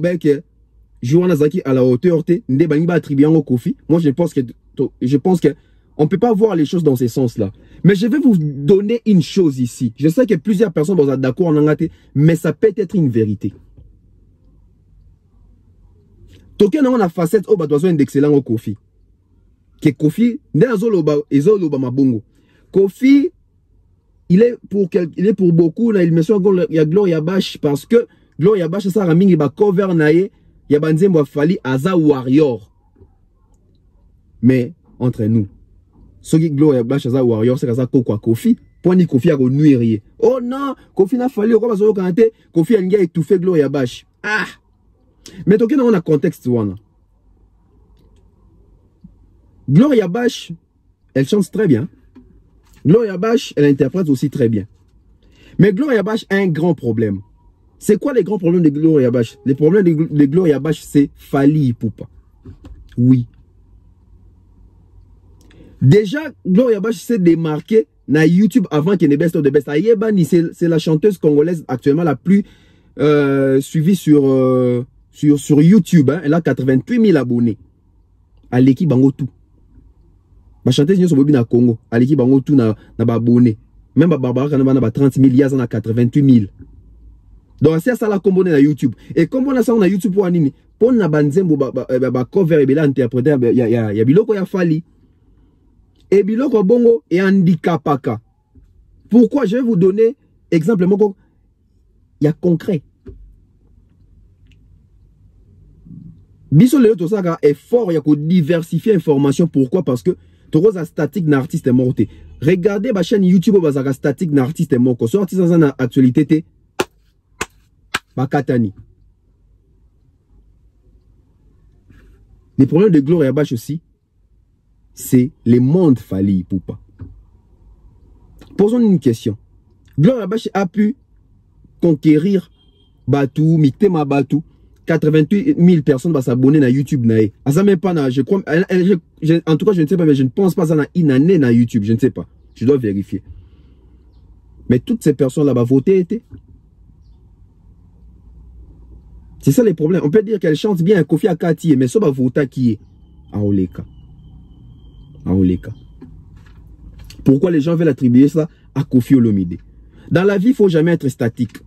[SPEAKER 4] Joana Zaki à la hauteur, Ndé Bani va attribuer au Kofi. Moi, je pense que on ne peut pas voir les choses dans ce sens-là. Mais je vais vous donner une chose ici. Je sais que plusieurs personnes sont d'accord en anglais, mais ça peut être une vérité. Token on a facette au besoin d'excellent au Kofi. Que Kofi, Kofi, il est pour beaucoup là, il me semble il y a Gloire Yabash parce que Gloire Yabash ça raming il va cover naé, il y a banzembo fali Aza Warrior. Mais entre nous, ce qui Gloire Yabash Aza Warrior c'est ça quoi Kofi, point ni Kofi a nuire. Oh non, Kofi n'a fallu quoi bazo kanté, Kofi a nga étouffé Gloire Yabash. Ah. Mais donc, on a un contexte. Gloire Yabash, elle chante très bien. Gloire Yabash, elle interprète aussi très bien. Mais Gloire Yabash a un grand problème. C'est quoi les grands problèmes de Gloire Yabash? Les problèmes de Gloire Yabash, c'est Fali Ipupa. Oui. Déjà, Gloire Yabash s'est démarquée dans YouTube avant qu'elle ne best of the best. Ayebani, c'est la chanteuse congolaise actuellement la plus suivie sur YouTube, hein, elle a 88 000 abonnés. À l'équipe bango tout. Ma chanteuse n'est pas au Congo. À l'équipe bango tout na abonné. Même Barbara quand on a 30 000, il y a 88 000. Donc c'est ça la combo na YouTube. Et comme on a ça na YouTube pour anini, pour na banzembo ba cover et bela interpréter il y a biloko ya Fali. Et biloko bongo et handicapaka. Pourquoi je vais vous donner exemple il y a concret. Biso le to saka effort ya ko diversifier information. Pourquoi? Parce que toza statique na artiste morté. Regardez ma chaîne YouTube bazaka statique na artiste moko. So artiste na actualité te bakatani. Les problèmes de Gloire Yabash aussi, c'est les mondes Fali Ipupa. Posons une question. Gloire Yabash a pu conquérir Batou, Mitema Batou. 88 000 personnes vont s'abonner à YouTube. Ça même pas, je crois, en tout cas, je ne sais pas, mais je ne pense pas à une année dans YouTube. Je ne sais pas. Je dois vérifier. Mais toutes ces personnes-là vont voter. C'est ça les problèmes. On peut dire qu'elle chante bien Kofi Akati, mais ça va voter qui est Aoleka. Pourquoi les gens veulent attribuer ça à Kofi Olomide? Dans la vie, il ne faut jamais être statique.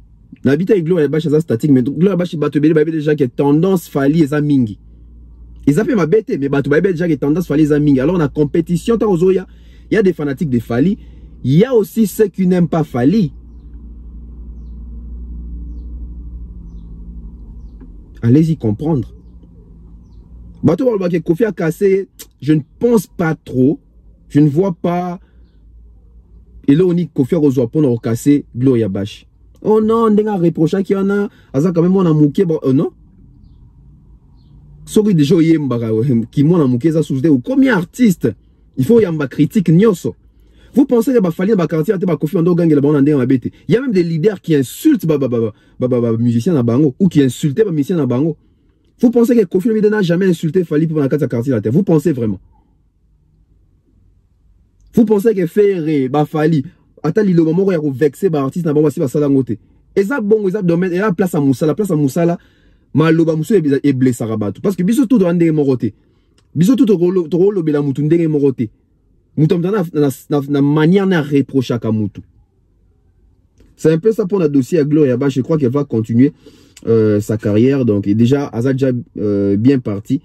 [SPEAKER 4] L'habitude avec Gloire Yabash est statique, mais Gloire Yabash est déjà qui tendance Fali et Zamingi. Ils appellent ma bête, mais Batou déjà qui tendance Fali et Zamingi. Alors, on a compétition, il y a des fanatiques de Fali, il y a aussi ceux qui n'aiment pas Fali. Allez-y comprendre. Batou Kofi a cassé, je ne pense pas trop, je ne vois pas. Et là, on dit Kofi a reçu pour casser Gloire Yabash. Oh non, on a reproché qu'il y en a. Ça quand même on a mouqué. Oh non. Sorry déjà qui m'ont mouqué ça sous ou combien artistes. Il faut y avoir critique nyoso. Vous pensez que Fali dans quartier a Kofi Ando gang la bande en bête. Il y a même des leaders qui insultent musiciens à Bango ou qui insultent les musiciens à Bango. Vous pensez que Kofi Olomide n'a jamais insulté Fali pour la quartier la terre? Vous pensez vraiment? Vous pensez que Ferré, Fali, attends le moment où il y a vexé artiste na bango si ba sala ngote. Et ça bon, et ça domaine et la place à Moussala, maloba Moussou est blessé à Rabatou parce que biso tout doit ndenge moroté. Biso tout rolo bela mutu ndenge moroté. Mutu na manière na reprocher à Mutu. C'est un peu ça pour notre dossier à Gloria Ba. Je crois qu'elle va continuer sa carrière. Donc déjà Azadja bien parti.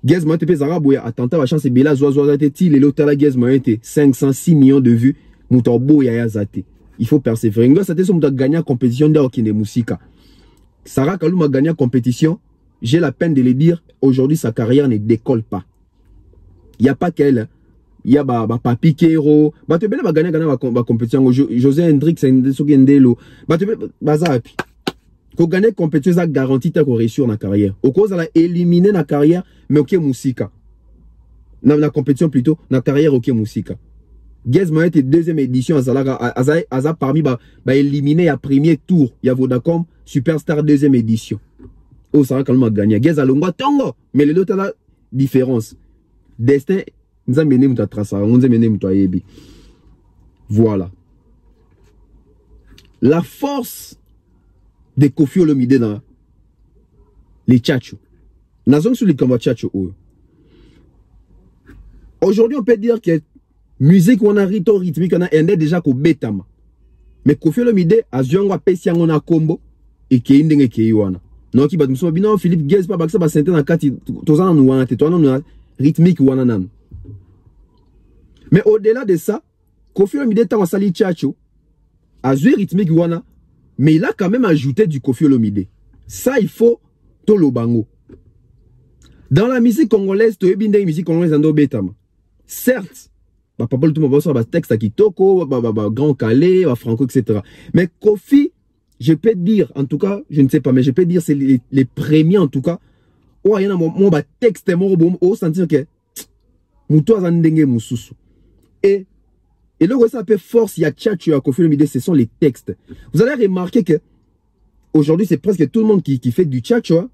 [SPEAKER 4] Gez Moïte pe Zarabouya attentat wa chance bela zoazoa ti les lotala Gez Moïte 506 millions de vues. Mutambo ya zate. Il faut persévérer. Ngo c'était son gagner la compétition d'Okinde Musika. Sarah Kalou a gagné la compétition. J'ai la peine de le dire. Aujourd'hui, sa carrière ne décolle pas. Il n'y a pas qu'elle. Il y a Papi Kero. Tu peux gagner la compétition. José Hendrix, Ndelo. Tu peux bazapi. Quand gagner la compétition, ça garantit ta réussir dans la carrière. Au cause, elle a éliminé la carrière, mais ok Musika. Dans la compétition plutôt, dans la carrière ok Musika. Gez Moïte deuxième édition Aza parmi éliminé à premier tour. Il y a Vodacom Superstar deuxième édition. Oh ça va quand même gagner. Gez Alongwa Tongo. Mais les autres là différence. Destin nous a mené muta traça, nous a mené muta yebi. Voilà. La force de Kofi Olomide dans les tchatchou. Nazong sur les combats tchatchou. Aujourd'hui on peut dire que musique on a rito rythmique on a endé déjà ko betama. Mais Kofi Olomide a ziongo pesi yango na combo et ki ndenge ki wana. Non ki batmuso bino Philippe Gez pa baksa ba sente na kati tozana nou wana te to na rythmique wana nan. Mais au-delà de ça, Kofi Olomide ta sali tchatcho a zui rythmique wana mais il a quand même ajouté du Kofi Olomide. Ça il faut to lo bango. Dans la musique congolaise, to ebinde musique congolaise ando betama. Certes papa tout le monde va texte à Kitoko, Grand Calais, Franco, etc. Mais Kofi, je peux dire, en tout cas, je ne sais pas, mais je peux dire, c'est les premiers en tout cas. Oh, il y a mon texte, mon sentir que Moutou Azandenge Moussousou. Et là, ça peut force, il y a Tchatchou à Kofi Olomide, ce sont les textes. Vous allez remarquer que aujourd'hui, c'est presque tout le monde qui fait du Tchatchou.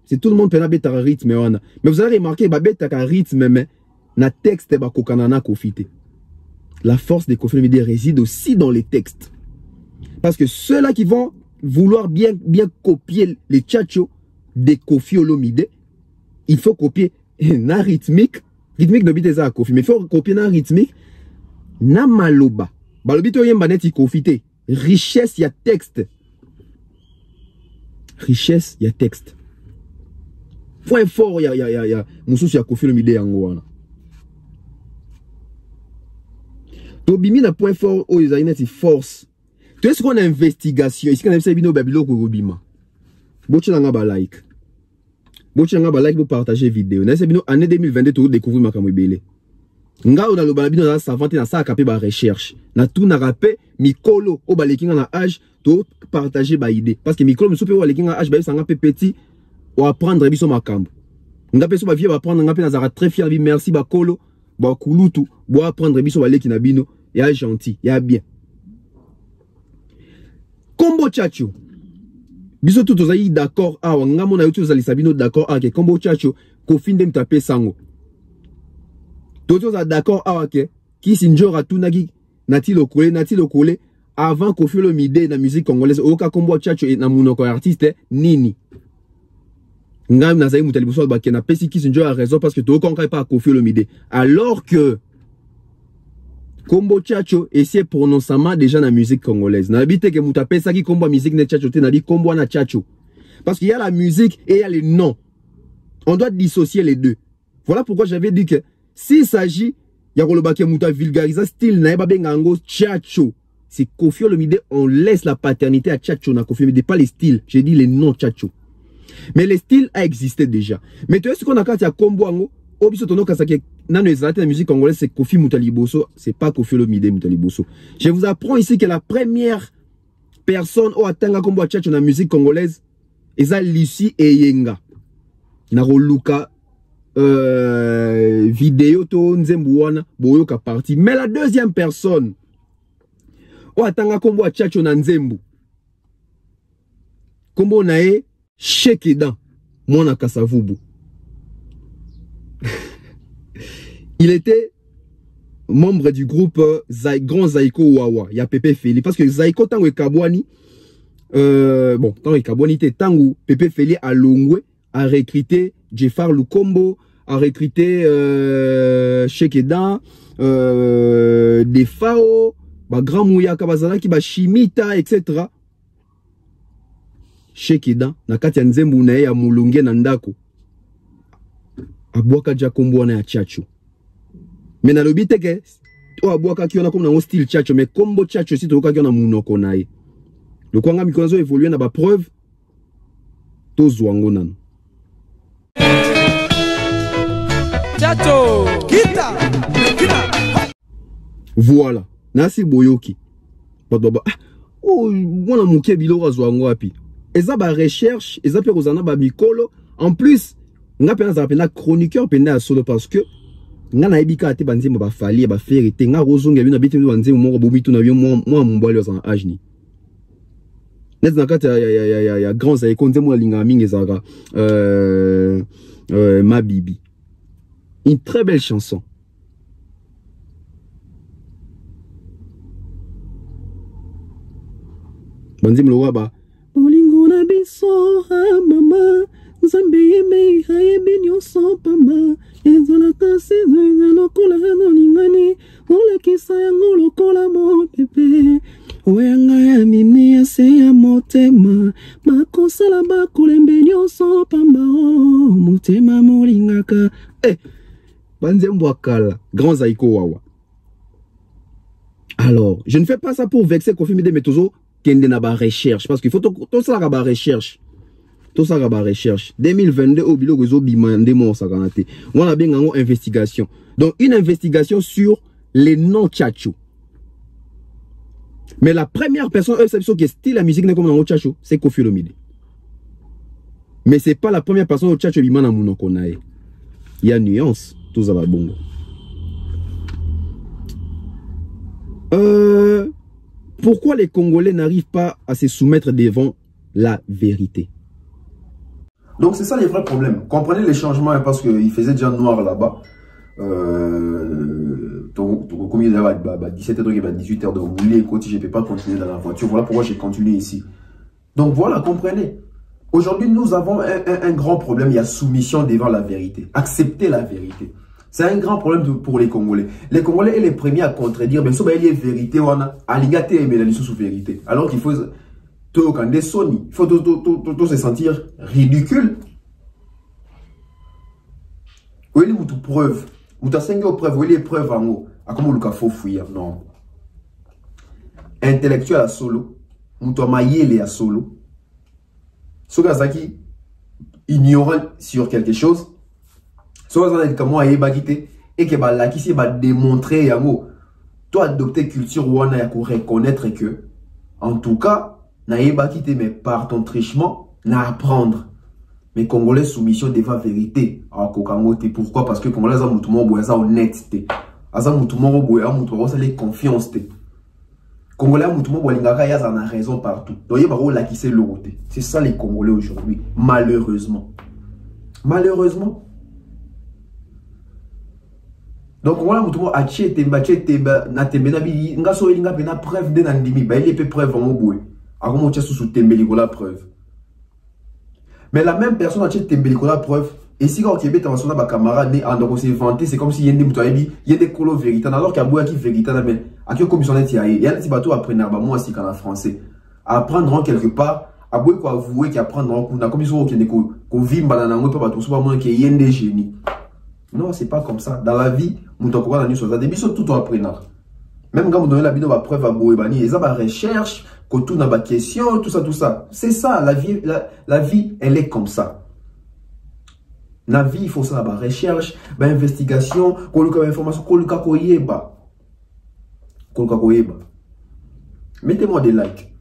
[SPEAKER 4] C'est tout le monde qui fait un rythme. Mais vous allez remarquer que un rythme, mais na texte ba kokanana kofite. La force de Kofi Olomide réside aussi dans les textes. Parce que ceux-là qui vont vouloir bien copier les tchatchos de Kofi Olomide, il faut copier na rythmique de biteza Kofi, mais il faut copier na rythmique na maloba. Balobito yemba neti kofite. Richesse ya texte. Richesse ya texte. Point fort ya Moussous ya Kofi Olomide yango wana. Tobimi na point fort où ils ont une force. Tu est-ce qu'on a investigation ici qu'on a fait bino babilo ko bima. Bochi nga ba like. Bochi nga ba like pour partager vidéo. Na c'est bino année 2022 to découvrir makambo ebele. Nga on a lo babino na savante na sa capé ba recherche. Na tout na rapé mikolo o baleki na âge to partager ba idée parce que mikolo musupe o baleki na âge ba sanga petit ou apprendre biso makambo. Nga peso ba vie ba prendre nga pe na zara très fier bi merci ba kolo ba kulutu bo apprendre biso baleki na bino. Il y a gentil, il y a bien. Combo Tchatcho. Biso tout ozayi d'accord. Ah, ngamo na yotu ozali sabino d'accord. Ah, que Combo Tchatcho, Kofi ndem tape sango. Toto za d'accord. Ah, ok. Ki sinjora tunagi nati lokole. Avant Kofi Olomide na musique congolaise. Oka Combo Tchatcho na munoko artiste nini. Ngam na zayi mutali buso ba na pesi ki sinjora raison parce que to konka pas Kofi Olomide. Alors que Combo Tchatcho et c'est prononcement déjà dans la musique congolaise. Na habite que moutape ça qui combo musique ne Tchatcho te na dit combo na Tchatcho. Parce qu'il y a la musique et il y a les noms. On doit dissocier les deux. Voilà pourquoi j'avais dit que s'il s'agit ya kolobake mouta vulgariser style na ba bengango Tchatcho. C'est Kofi Olomide, on laisse la paternité à Tchatcho na Kofi Olomide, pas les styles. J'ai dit les noms Tchatcho. Mais les styles a existé déjà. Mais tu sais ce qu'on a quand il y a combo ango Obiso tono kasake nano ezalate la musique congolaise c'est Kofi Mutaliboso, c'est pas Kofi Olomide Mutaliboso. Je vous apprends ici que la première personne au atanga kombo Tchatcho na musique congolaise eza Lucie Eyenga. Na roluka vidéo to nzembu wana boyoka parti. Mais la deuxième personne o atanga kombo a Tchatcho na nzembu kombo nae Shekedan mwana Kasavubu. Il était membre du groupe Grand Zaiko Wawa. Il y a Pepe Feli. Parce que Zaiko tango e Kabwani, bon, tango e Kabwani te tango Pepe Feli a Longwe, a recruté Jeffar Lukombo, a recruté Shekedan, Defao, ba Grand Mouya Kabazalaki, ba Shimita, etc. Shekedan, na kati ya nzembu na ya mulunge na ndako. Abwaka ja kombo na ya Tchatcho. Mais na lobi teke o abwaka ki ona comme na style Tchatcho, mais kombo Tchatcho si to ka ki ona munoko na ye. Le kwanga mikonzo évoluer na ba preuve to zwango nano.
[SPEAKER 8] Tchatcho kita.
[SPEAKER 4] Voilà, nasi boyoki. Baba oh mwana muke biloko zwango wapi. Eza ba recherche, eza pe kozana ba mikolo. En plus, nga pena za pena chroniqueur pena ya solo parce que nga na ebika ate banzembo ba fali ba ferité nga rozonga bino bitu banzembo moko bobitu na bio moi mbwali za âge ni. Net na kata ya grand za ekonzemo la linga mingi zaka ma bibi. Une très belle chanson. Banzembo lo waba Olingo na biso ha mama Nzambe yeme hayebi nyonso pamba Ezala kasi zwe lokola no lingani Olekisa yango lokola mopepe Oyanga ya mimi ya se ya motema Makosala bakolembe nyonso pamba Motema molingaka Banzembo akala Grand Zaiko Wawa. Alors, je ne fais pas ça pour vexer Kofi Mide, mais toujours kende na ba recherche parce qu'il faut tout ça la ba recherche. Tout ça la ba recherche. 2022 au bilo rezo bimande mo sakanate. On a bien une investigation. Donc une investigation sur les noms Tchatcho. Mais la première personne qui est style la musique n'est comme dans Tchatcho, c'est Kofi Olomide. Mais c'est pas la première personne au Tchatcho bimana munoko nae. Il y a nuance, tout ça va bongo. Pourquoi les Congolais n'arrivent pas à se soumettre devant la vérité?
[SPEAKER 2] Donc c'est ça les vrais problèmes. Comprenez les changements parce qu'il faisait déjà noir là-bas. Comme il y a 17h, il y a 18h, donc je ne peux pas continuer dans la voiture. Voilà pourquoi j'ai continué ici. Donc voilà, comprenez. Aujourd'hui, nous avons un grand problème. Il y a soumission devant la vérité. Accepter la vérité. C'est un grand problème pour les Congolais. Les Congolais sont les premiers à contredire. Mais il y a vérité, on a aligaté et mélanie sous vérité. Alors qu'il faut il faut se sentir ridicule. Où est les preuves? Où est les preuves? Où est les preuves en haut? À comment le faut fouiller? Non. Intellectuel à solo. Où est maillé à solo. Ce gars qui ignorant sur quelque chose. Soit comment il va quitter et que là qui va démontrer yango toi adopter culture ou on a reconnaître que en tout cas n'a pas quitté mais par ton trichement n'a apprendre mais Congolais soumission devant vérité à Kokangote. Pourquoi? Parce que Congolais a mutumo boisa honnêteté aza mutumo boya mutumo ça les confiance té Congolais mutumo bolingaka ya na raison partout donc il va la qui c'est l'autre. C'est ça les Congolais aujourd'hui malheureusement. Donc voilà mutumo ache temba na tembe na bi ngaso elinga pena preuve de nandimi ba il peut preuve en boue akomo tcha sous tembe la preuve. Mais la même personne ache tembe la preuve et si quand Québec dans son ba camarade né en donc c'est vanté c'est comme si yende muto yebi yende kolo vérité alors qu'il y a boua qui vérité na mais akio commission net yaé ya ti bato apprendre ba moi si quand en français apprendre quelque part a boue ko avouer qui apprendre en kuna comme ils sont qui ko vimba na ngo pa bato so ba moi qui yende génie. Non, c'est pas comme ça. Dans la vie, nous avons des choses. Des choses tout apprenant. Même quand vous donnez la vidéo, la preuve à Boébani, ils ont la recherche, que tout n'a pas question, tout ça. C'est ça, la vie, elle est comme ça. La vie, il faut ça, la recherche, l'investigation, l'information, mettez-moi des likes.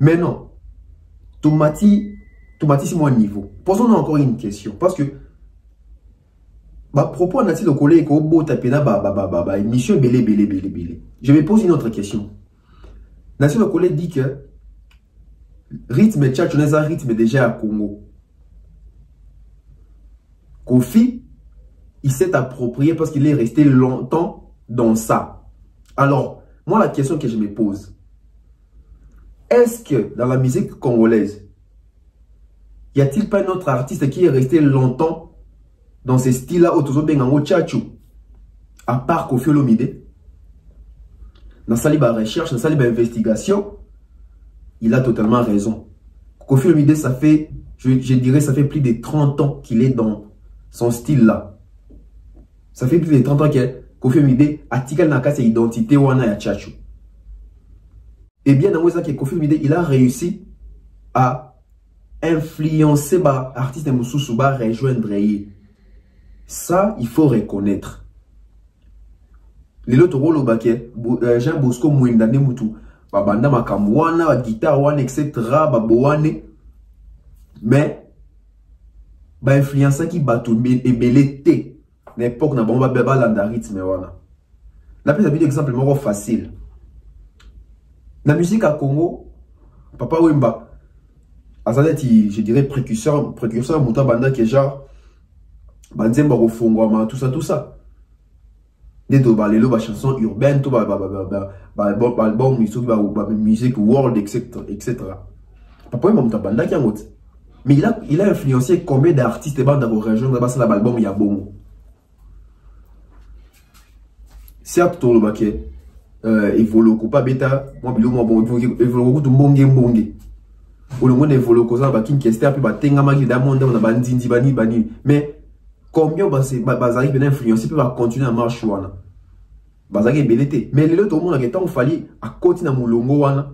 [SPEAKER 2] Mais non, Tomati, c'est mon niveau. Posons-nous encore une question. Parce que Bah, propos Nati Lokole et Kobo Tapena, émission belé. Je me pose une autre question. Nati Lokole dit que rythme tchatcho n'est un rythme déjà à Congo. Kofi, il s'est approprié parce qu'il est resté longtemps dans ça. Alors, moi, la question que je me pose, est-ce que dans la musique congolaise, y a-t-il pas un autre artiste qui est resté longtemps dans ce style-là, autour de tchatcho, à part Koffi Olomide? Dans sa libre recherche, dans sa libre investigation, il a totalement raison. Koffi Olomide, ça fait, je dirais, ça fait plus de 30 ans qu'il est dans son style-là. Ça fait plus de 30 ans que Koffi Olomide a tiré sa identité wana ya tchatcho. Et bien, dans ça que Koffi Olomide, il a réussi à influencer les artistes de Moussoussou, rejoindre. Ça, il faut reconnaître. Les autres rôles, Jean Bosco Mouindane Moutou, banda makamwana, guitare wana, etc. Mais influencer qui batou et belé l'époque na bomba beba landa rythme wana. La plus exemple facile. La musique à Congo, Papa Wemba, je dirais précurseur Mouta Banda qui est genre Banzemba Rofongwama, tout ça. Des les chansons urbaines, tout album, musique world, etc. Papa Wemba Mouta Banda qui est un mais il a influencé combien d'artistes dans la région de l'album Yabongo. Certes, tout le baquet, Evoloko, pas bêta, moi, Evoloko, tout mbonge. Ou le monde Evoloko, ça va qui est un peu batenga, magi d'amonde, on a bandindi, bani. Mais combien Bazari peut influencer, peut continuer à marcher, wana. Bazari est belleté. Mais le tout le monde a été fallu à continuer à moulongo, wana.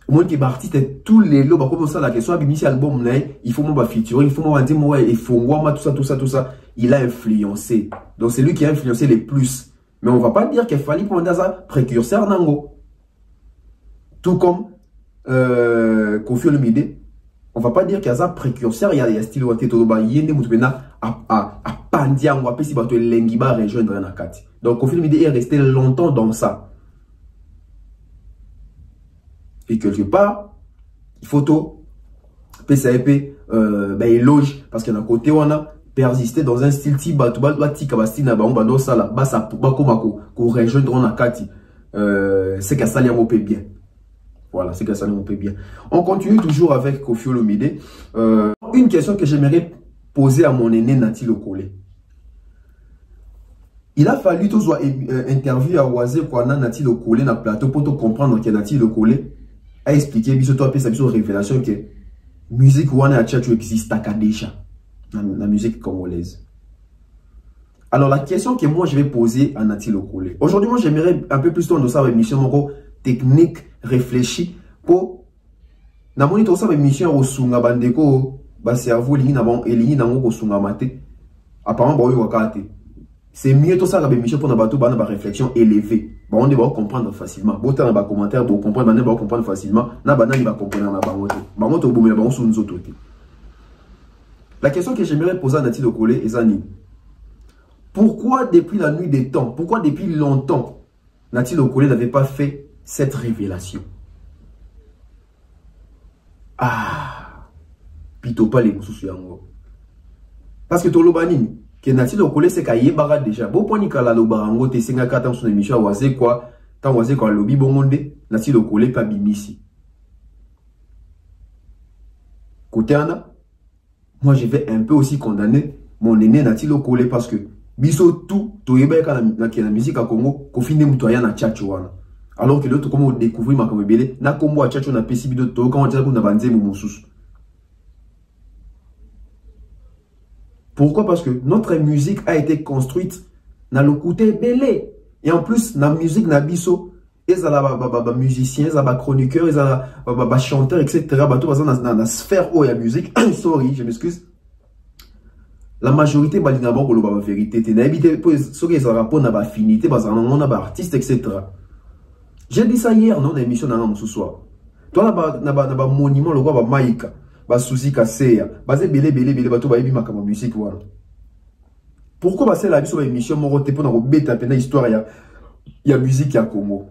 [SPEAKER 2] Au monde qui est artiste, tous les lots, comme ça, la question, album, il faut moi featuring, il faut moi dire, moi, il faut moi, tout ça. Il a influencé. Donc, c'est lui qui a influencé les plus. Mais on ne va pas dire qu'il fallait prendre ça précurseur Nango. Tout comme Koffi Olomide. On ne va pas dire qu'il y a ça précurseur. Il y a style où il y a à Pandia, on va pas si bateau Lengiba rejoindre Nakati. Donc Koffi Olomide est resté longtemps dans ça. Et quelque part, il faut tout PCAP éloge parce qu'il y a un côté où on a persister dans un style type c'est que ça l'est bien. Voilà, c'est que ça l'est bien. On continue toujours avec Koffi Olomide. Une question que j'aimerais poser à mon aîné Nati Lokole. Il a fallu tous interview à Oazé Kwana Nati Lokole na plateau pour comprendre que Nati Lokole a expliqué biso révélation que musique wana tchatcho existe à déjà. La musique congolaise. Alors la question que moi je vais poser à Nati Lokole. Aujourd'hui moi j'aimerais un peu plus de ça une mission technique réfléchie pour na monitor ça une mission au sunga bandeko ba cerveau lingi na bon elingi na ngo sunga maté. Apparemment boyo wakate. C'est mieux tout ça la mission pour na bato ba na réflexion élevée. Ba on va comprendre facilement. Bota na ba commentaire pour comprendre ba comprendre facilement. Na bana il va comprendre na ba moto. Ba moto bomela ba on sou nzoto. La question que j'aimerais poser à Nati Lokole est Zani. Pourquoi depuis la nuit des temps, pourquoi depuis longtemps, Nati Lokole n'avait pas fait cette révélation? Ah, pito pas les moussous yango. Parce que Tolobani, que Nati Lokole c'est qu'à yebara déjà. Bon point nika la lobarango te senga kata son émission à wazé quoi, tant wazé quoi lobby bongonde, Nati Lokole pas bimisi. Côté Anna. Moi, je vais un peu aussi condamner mon aîné Nati Lokole parce que biso tout la musique à Congo kofine mutoya na tchatcho wana. Alors que l'autre comme on découvre ma comme belé na kombo a tchatcho na pesi bido to quand on dit na banze mususu. Pourquoi? Parce que notre musique a été construite dans le côté belé et en plus la musique na biso ils ont musiciens, ils ont chroniqueurs, ils ont chanteurs, etc. Tout dans la sphère où il y a musique. Sorry, je m'excuse. La majorité, c'est la vérité. Ceux qui ont rapport à l'affinité, on a artistes, etc. J'ai dit ça hier, non, dans l'émission ce soir. Toi, on a un monument, le roi Maïka, Susi Kaseya, basé belé, bateau, musique, voilà. Pourquoi passer la sur l'émission Moroté pour nous bêta pendant histoire il y a musique à Congo.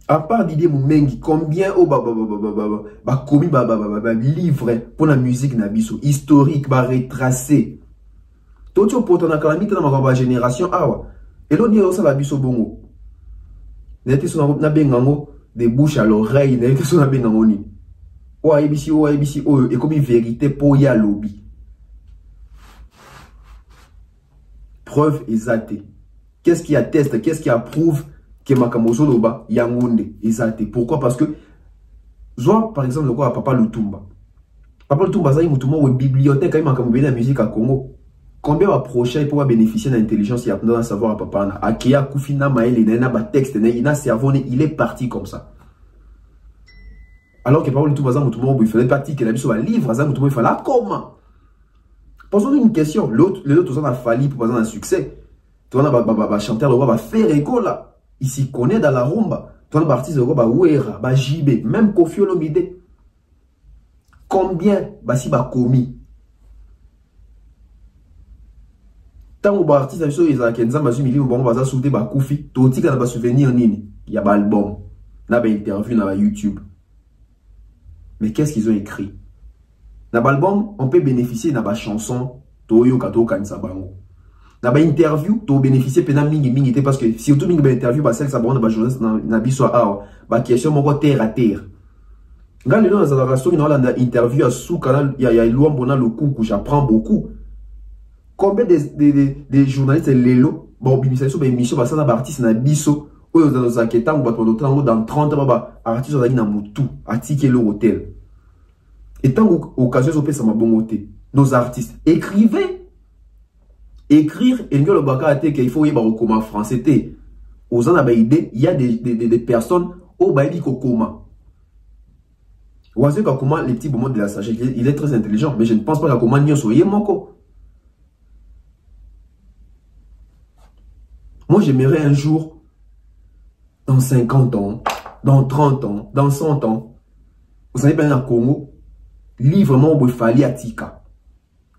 [SPEAKER 2] À part Didier Moumengi, combien au commis livre pour la musique nabiso historique retracé. Tout ce pour ton calamité dans ma génération awa. Et l'on dit aussi la biso bongo. N'était sur na bengango de bouche à l'oreille, n'était sur na bengango ni. O ABC et comme une vérité pour y a lobby. Preuve exacte. Qu'est-ce qui atteste, qu'est-ce qui approuve que Makamoso Loba Yangonde exacte. Pourquoi? Parce que Zoa, par exemple, le quoi Papa Lutumba. Papa Lutumba, ça y est, une bibliothèque, il m'a comme la musique à Congo. Combien va prochain pour bénéficier de l'intelligence et apprendre à savoir à papa? Akia Koufina Maël, il n'a pas texte, il n'a cerveau, il est parti comme ça. Alors que Papa Lutumba, il fallait partir, qu'il a mis sur un livre, il fallait comment? Posons une question. Les autres, on a fallu pour passer un succès. Tu vois, un chanteur, le roi va faire école là. Il s'y connaît dans la rumba. Tu vois, un artiste, le roi va ouera, va jibé, même Kofi Olomide. Combien va si va commis? Tant que l'artiste a vu qu'ils ont 15 ans, ils ont sauté ba Kofi. Tu as dit qu'il y a un souvenir nini. Il y a un album, il y a une interview sur YouTube. Mais qu'est-ce qu'ils ont écrit? Dans l'album, on peut bénéficier de la chanson Toyo Kato Kansabango. Dans l'interview, tu peux bénéficier de la parce que si tu as une interview, celle qui est journaliste dans la question de terre à terre. Quand les gens ont une interview à sous canal, il y a le coup j'apprends beaucoup. Combien de journalistes lélo, bon, bimisa sur émission parce que ça artiste na biso, ou dans nos enquêtants ou dans 30 ans, artiste dans na mutu, article le hôtel. Et tant qu'occasion au ça m'a bon côté. Nos artistes écrivez. Écrire et le baka qu'il faut y avoir comment français té. Aux en a idée, il y a des personnes au baïdi kokoma. Oisé comment les petits moments de la sagesse, il est très intelligent, mais je ne pense pas qu'à comment n'y soyez moko. Moi, j'aimerais un jour, dans 50 ans, dans 30 ans, dans 100 ans, vous savez bien, au Congo, livre, moi, il fallait à Tika.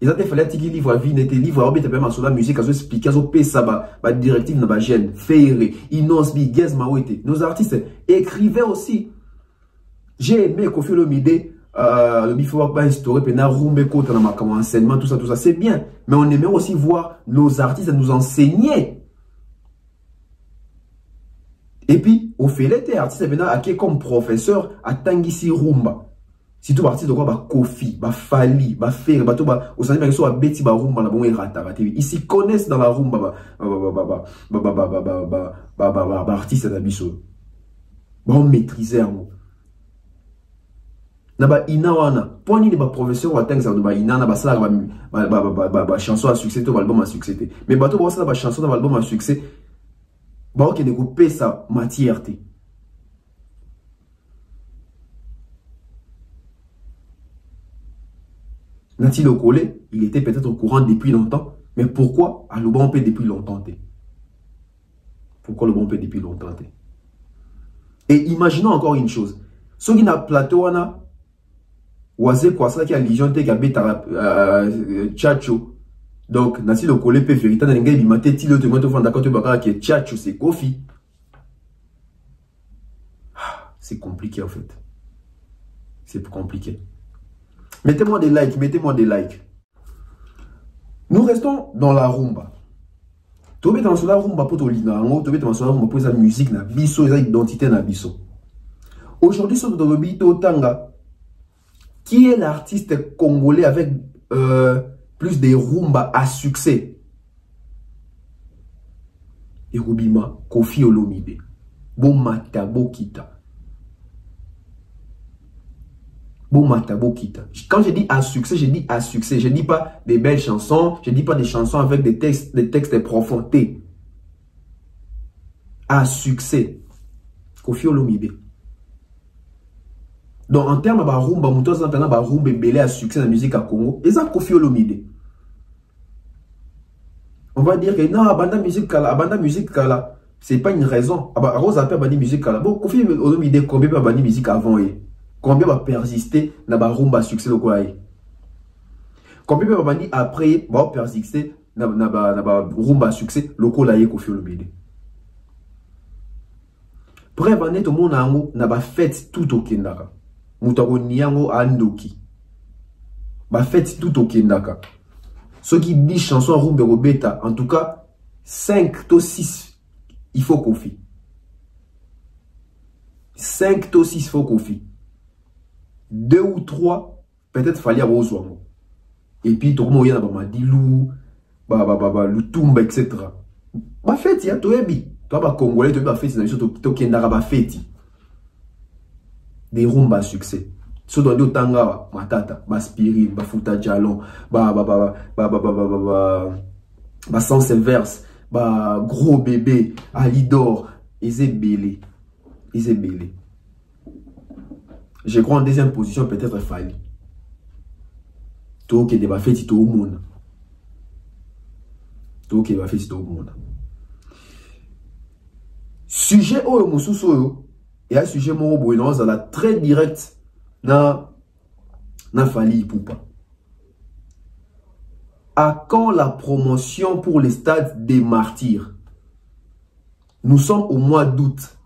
[SPEAKER 2] Il fallait à Tika, livre à vie, n'était livre à Robert, même sur la musique, à expliquer, à payer ça, la directive, dans la gêne, Ferré, Inosbi, Gez, Mawete. Nos artistes écrivaient aussi. J'ai aimé Kofi Olomide, le bifo pas instauré, puis na rumbe côte, dans ma enseignement, tout ça, c'est bien. Mais on aimait aussi voir nos artistes nous enseigner. Et puis, au fait, les artistes venant à qui comme professeur à Tangisi Rumba. Si tout artiste de quoi, bah, Kofi, bah, Fali, bah, Fer, bah, tout, bah, au sein de soit Betty, bah, Rumba, là, bon, ils s'y connaissent dans la Rumba, artiste d'Abisso. Bon, maîtriser un mot. Naba Inawana, point ni ba professeur ou Tangisa de ba Inana, ba ça, ba chanson à succès, tout album à succès. Mais bateau, bah, ça, ba chanson dans l'album à succès. Bah, ok, découper sa matière. Nati Lokole, il était peut-être au courant depuis longtemps, mais pourquoi à Louban peut depuis longtemps? Pourquoi le bon peut depuis longtemps? Et imaginons encore une chose. Ceux qui n'ont plateau, Oazé quoi ça qui a ligion te qui a bêta Tchacho. Donc, Nati Lokole peut vérité dans l'engagement, il m'a dit le témoin de fond d'accord que Tchacho c'est Kofi. C'est compliqué en fait. C'est compliqué. Mettez-moi des likes, mettez-moi des likes. Nous restons dans la rumba. Tu mets dans la rumba pour ton linango, tu mets dans la rumba pour sa musique, na biso, sa identité na biso. Aujourd'hui, sur le bito tanga, qui est l'artiste congolais avec plus de rumba à succès? Erubima, Kofi Olomide, Bomata Bokita. Quand je dis à succès, je dis à succès. Je ne dis pas des belles chansons, je ne dis pas des chansons avec des textes profondés. À succès. Kofi Olomide. Donc en termes de rumba, rumba belé à succès dans la musique à Congo, et ça Kofi Olomide. On va dire que non, abanda musique kala, c'est pas une raison. Rose a abandi musique kala. Bon, Kofi Olomide combien de abandi musique avant? Combien va persister dans la rumba succès de quoi? Combien de gens après, bah, persister, na rumba succès, le coup là, il Koffi Olomide. Preuve en est, tout le monde n'a pas fait tout au Kendaka. Moutaro Niango Andoki. Ba fait tout au Kendaka. Ceux qui disent chanson rumba robeta, en tout cas, 5 to 6, il faut Koffi. 5 to 6 faut Koffi. 2 ou 3, peut-être fallait avoir Ozouango. Et puis, tout le monde y a Madilou, Lutumba, etc. Ba fait, ya, to ebi. Toi, ba Congolais, tu as fait, c'est to Kendaka, ba fait. Des rumba succès. Ceux dont Tanga, Matata, ba Spirit, ba Fouta Djalon, ba Sans Verse, ba Gros Bébé, Alidor, Ezebele. Je crois en deuxième position, peut-être Fali. Tout qui est fait, tout au monde. Tout qui est fait, tout au monde. Sujet au Moussousso, et un sujet moro dans la très direct na Fali Poupa. À quand la promotion pour les stades des martyrs? Nous sommes au mois d'août.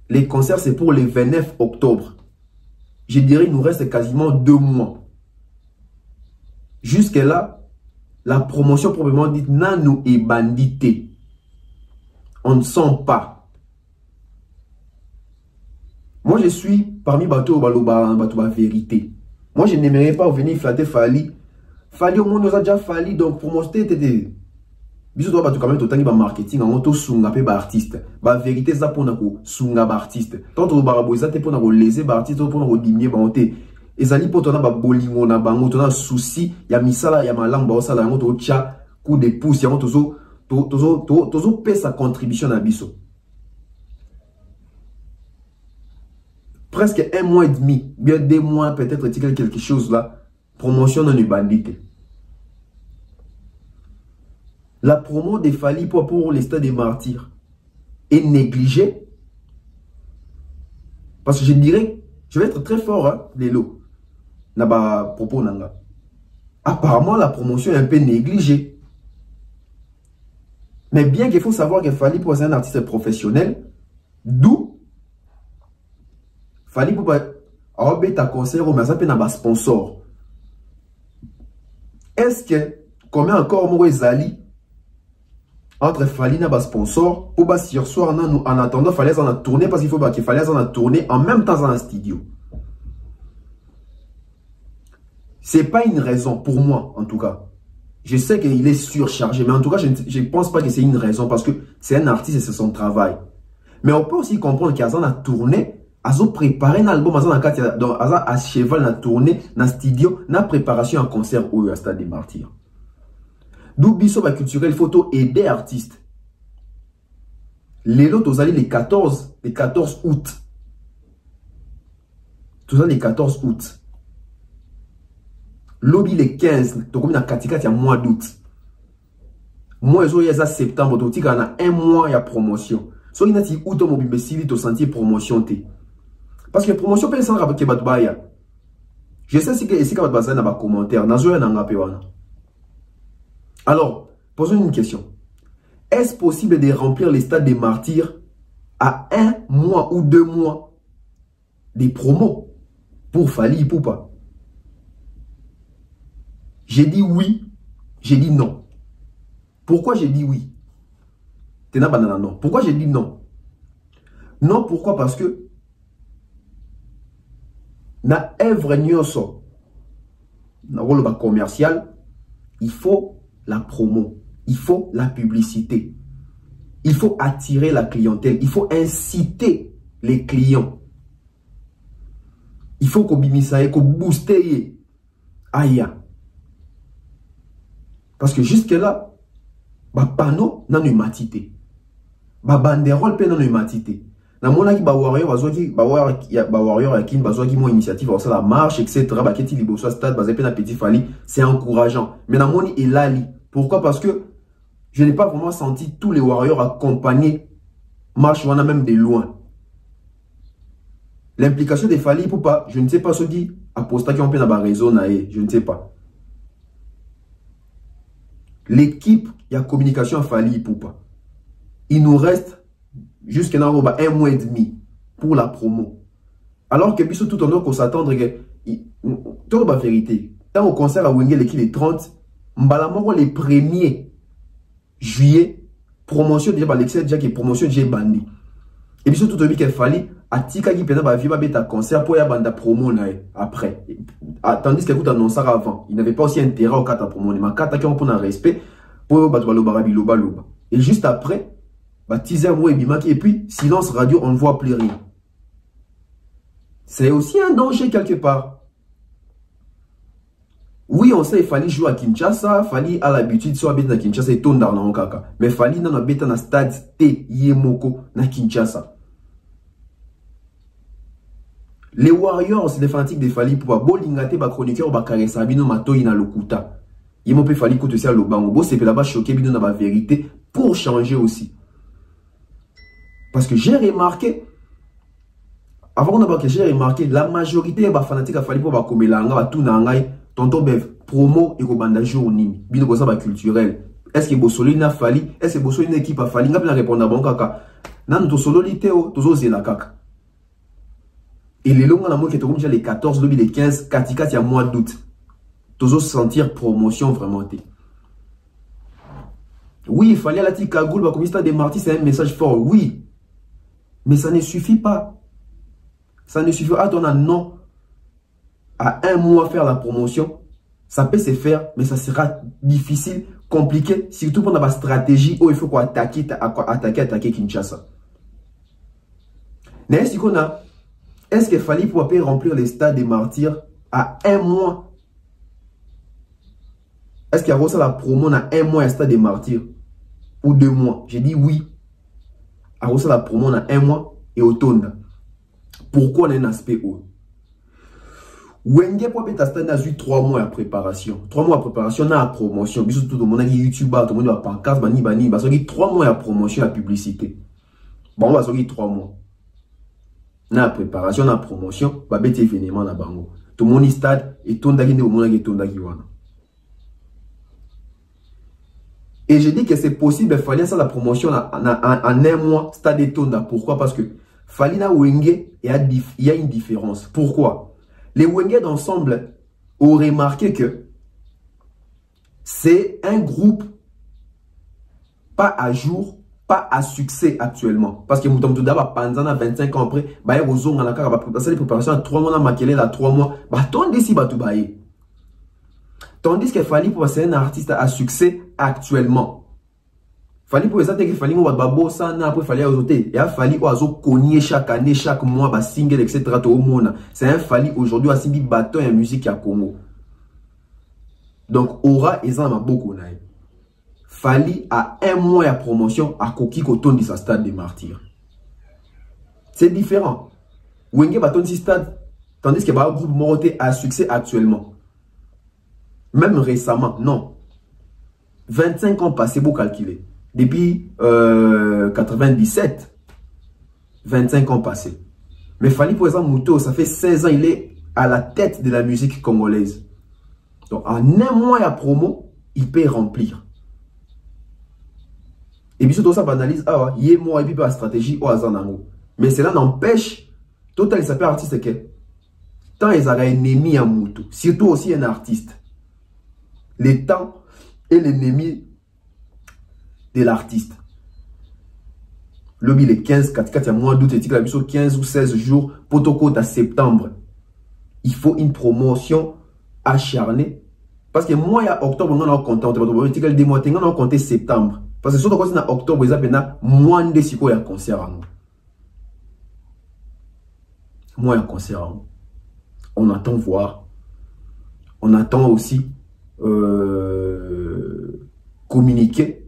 [SPEAKER 2] Les concerts, c'est pour le 29 octobre. Je dirais qu'il nous reste quasiment 2 mois. Jusque là, la promotion probablement dit Nanou et bandité. On ne sent pas. Moi, je suis parmi Bateau vérité. Moi, je n'aimerais pas venir flatter Fali. Fali, au monde, nous a déjà Fali. Donc, pour montrer, biso to bato quand même totangi ba marketing en to sunga pe ba artiste ba vérité za pona ko sunga ba artiste tant ba boza te pona ko léser ba artiste pona ko diminuer ba onté ezali po tona ba bolingo na bango tona souci ya misala ya malang ba osala yango to cha coup de pouce yango tozo paie sa contribution na biso presque 1 mois et demi bien 2 mois peut-être quelque chose là promotion non bandité. La promo de Fali pour les stades des martyrs est négligée. Parce que je dirais, je vais être très fort, hein, Lélo. N'a propos nanga. Apparemment, la promotion est un peu négligée. Mais bien qu'il faut savoir que Fali pour un artiste professionnel, d'où Fali pour avoir ta concert ou mais ça peut n'a pas sponsor. Est-ce que combien encore moi Zali entre Fali et un sponsor, pour sur soir, en attendant, fallait en tourner parce qu'il faut qu'il fallait en tourner en même temps dans un studio. C'est pas une raison pour moi, en tout cas. Je sais qu'il est surchargé, mais en tout cas, je ne pense pas que c'est une raison parce que c'est un artiste et c'est son travail. Mais on peut aussi comprendre qu'il y a un tourné, à préparer un album, à cheval, à tourner, dans un studio, dans préparation à un concert ou à Stade des Martyrs. D'où biso ba culturel photo aider artistes. Les lots les 14 août. Tout ça les 14 août. Lobby les 15, donc comme na katika il y a mois d'août. Moi il y a septembre, donc il y a 1 mois il y a promotion. So il y a août on mobile civil to sentir promotion té. Parce que promotion peut sans rappeler batbaya. Je sais si que ici quand bazana ba commentaire, nazo ya nanga pe wana. Alors, posons une question. Est-ce possible de remplir les stades des martyrs à 1 mois ou 2 mois des promos pour Fali Poupa? J'ai dit oui, j'ai dit non. Pourquoi j'ai dit oui? Tena banana non. Pourquoi j'ai dit non? Non, pourquoi? Parce que na œuvre nyoso, na rôle commercial, il faut la promo, il faut la publicité, il faut attirer la clientèle, il faut inciter les clients, il faut qu'on bimisaye, qu'on booster aya. Parce que jusque là, ba panneau n'a eu matité, ba banderole pe n'a eu matité. Na mona ki ba warrior warrior akin bazwa ki mon initiative au la marche etc. ba keti liboso stade ba zepe na petit Fali, c'est encourageant. Mais na moni elali. Pourquoi? Parce que je n'ai pas vraiment senti tous les warriors accompagner marche wana même de loin. L'implication de Fali Poupa, je ne sais pas ce qui aposta qui ont pu na ba réseau na je ne sais pas. l'équipe, il y a communication à Fali Ipupa. Il nous reste jusqu'à un mois et demi pour la promo. Alors que tout le monde s'attendre que tout la vérité. Tant au concert à Wenge l'équipe est 30, Mbalamoko les 1er juillet, promotion déjà l'excès déjà qui est promotion déjà bandi. Et puis tout le monde qu'il fallait atika qui pena ba vivre beta concert pour y banda promo na après. Tandis que tout annoncé avant, il n'avait pas aussi intérêt au kata promo, mais kata qui on prend un respect pour ba loba loba loba. Et juste après, ba teaser moi et bimaki et puis silence radio, on ne voit plus rien. C'est aussi un danger quelque part. Oui, on sait, il fallait jouer à Kinshasa, il fallait à l'habitude soit à Kinshasa et tourner dans le kaka. Mais il fallait dans le stade T Yemoko na Kinshasa. Les Warriors, les fanatiques des Fali pour bolingate ba chroniqueur ba karesa bino matoyi na lokuta. Yemo pe Fali kote sia lobango bo c'est là-bas choqué bino na ba vérité pour changer aussi. Parce que j'ai remarqué avant que j'ai remarqué la majorité des fanatiques a Fali pour ba komelanga ba tout na ngai tonton bev promo et ko banda jour nini bino ko ça ba culturel. Est-ce que Bosolo na Fali, est-ce que Bosolo une équipe a Fali ngapela répondre bon kaka. Nan to solo liteo to zo zela kaka. Et les longs, les 14, les 15, katika, il y a mois d'août. Toujours sentir promotion vraiment. Oui, il fallait la tika goul, comme ça des martyrs, c'est un message fort. Oui. Mais ça ne suffit pas. Ça ne suffit pas. Ah, on a non. À un mois faire la promotion, ça peut se faire, mais ça sera difficile, compliqué, surtout pour la stratégie où il faut attaquer Kinshasa. Mais est-ce qu'on a. Est-ce qu'il fallait pouvoir remplir les stades des martyrs à un mois? Est-ce qu'il y a reçu la promo à un mois à stade des martyrs? Ou 2 mois? J'ai dit oui. Il y a reçu la promo à un mois et au tonda. Pourquoi on a un aspect haut? Wenge pour être stade a eu 3 mois de préparation. 3 mois de préparation, on a la promotion. Bisous tout le monde a dit YouTuber, tout le monde a pancarte, bani. Parce qu'il y a 3 mois de promotion, la publicité. Bon, on va dire 3 mois. Na préparation, na promotion, ba bête événement na bango. Tout le monde est stade et tout le monde est tondaki wana. Et je dis que c'est possible, il fallait ça la promotion en un mois, stade et tonda. Pourquoi? Parce que fallait na Wenge, il y a une différence. Pourquoi? Les Wenge d'ensemble ont remarqué que c'est un groupe pas à jour, pas à succès actuellement. Parce que nous sommes tout d'abord pendant 25 ans après, bah il y a des préparations à 3 mois, maquillé là 3 mois, bah tandis si bah tout bailler. Tandis qu'il fallait pour passer un artiste à succès actuellement. Fallait pour ça qu'il fallait moi bah bossa na après fallait ajouter. Et a fallu oiseau cogner chaque année, chaque mois, bah single etc. tout le monde. C'est un fallait aujourd'hui à simbi bâton et musique à Congo. Donc aura et ça m'a beaucoup naï. Fallait à un mois de promotion à Koki Koton de sa stade des martyrs. C'est différent. Wenge Baton si stade, tandis que le groupe Moroté a succès actuellement. Même récemment, non. 25 ans passés, beau calculer. Depuis 97, 25 ans passés. Mais Fally pour exemple Mouto, ça fait 16 ans, il est à la tête de la musique congolaise. Donc en un mois de promo, il peut remplir. Et puis surtout ça banalise, ah ouais, moi et puis la stratégie au Azanango. Mais cela n'empêche, total il s'appelle artiste que tant ils ont un ennemi à Moutou, surtout aussi un artiste. Le temps est l'ennemi de l'artiste. Lobby les 15, 4, il y a moins d'août, il y a 15 ou 16 jours, pour toko à septembre. Il faut une promotion acharnée. Parce que moi, il y a octobre, on a compté, on a compté septembre. Parce que surtout quand c'est en octobre, il y a moins de si quoi il y a un concert à nous. Moi, il y a un concert à nous. On attend voir. On attend aussi communiquer.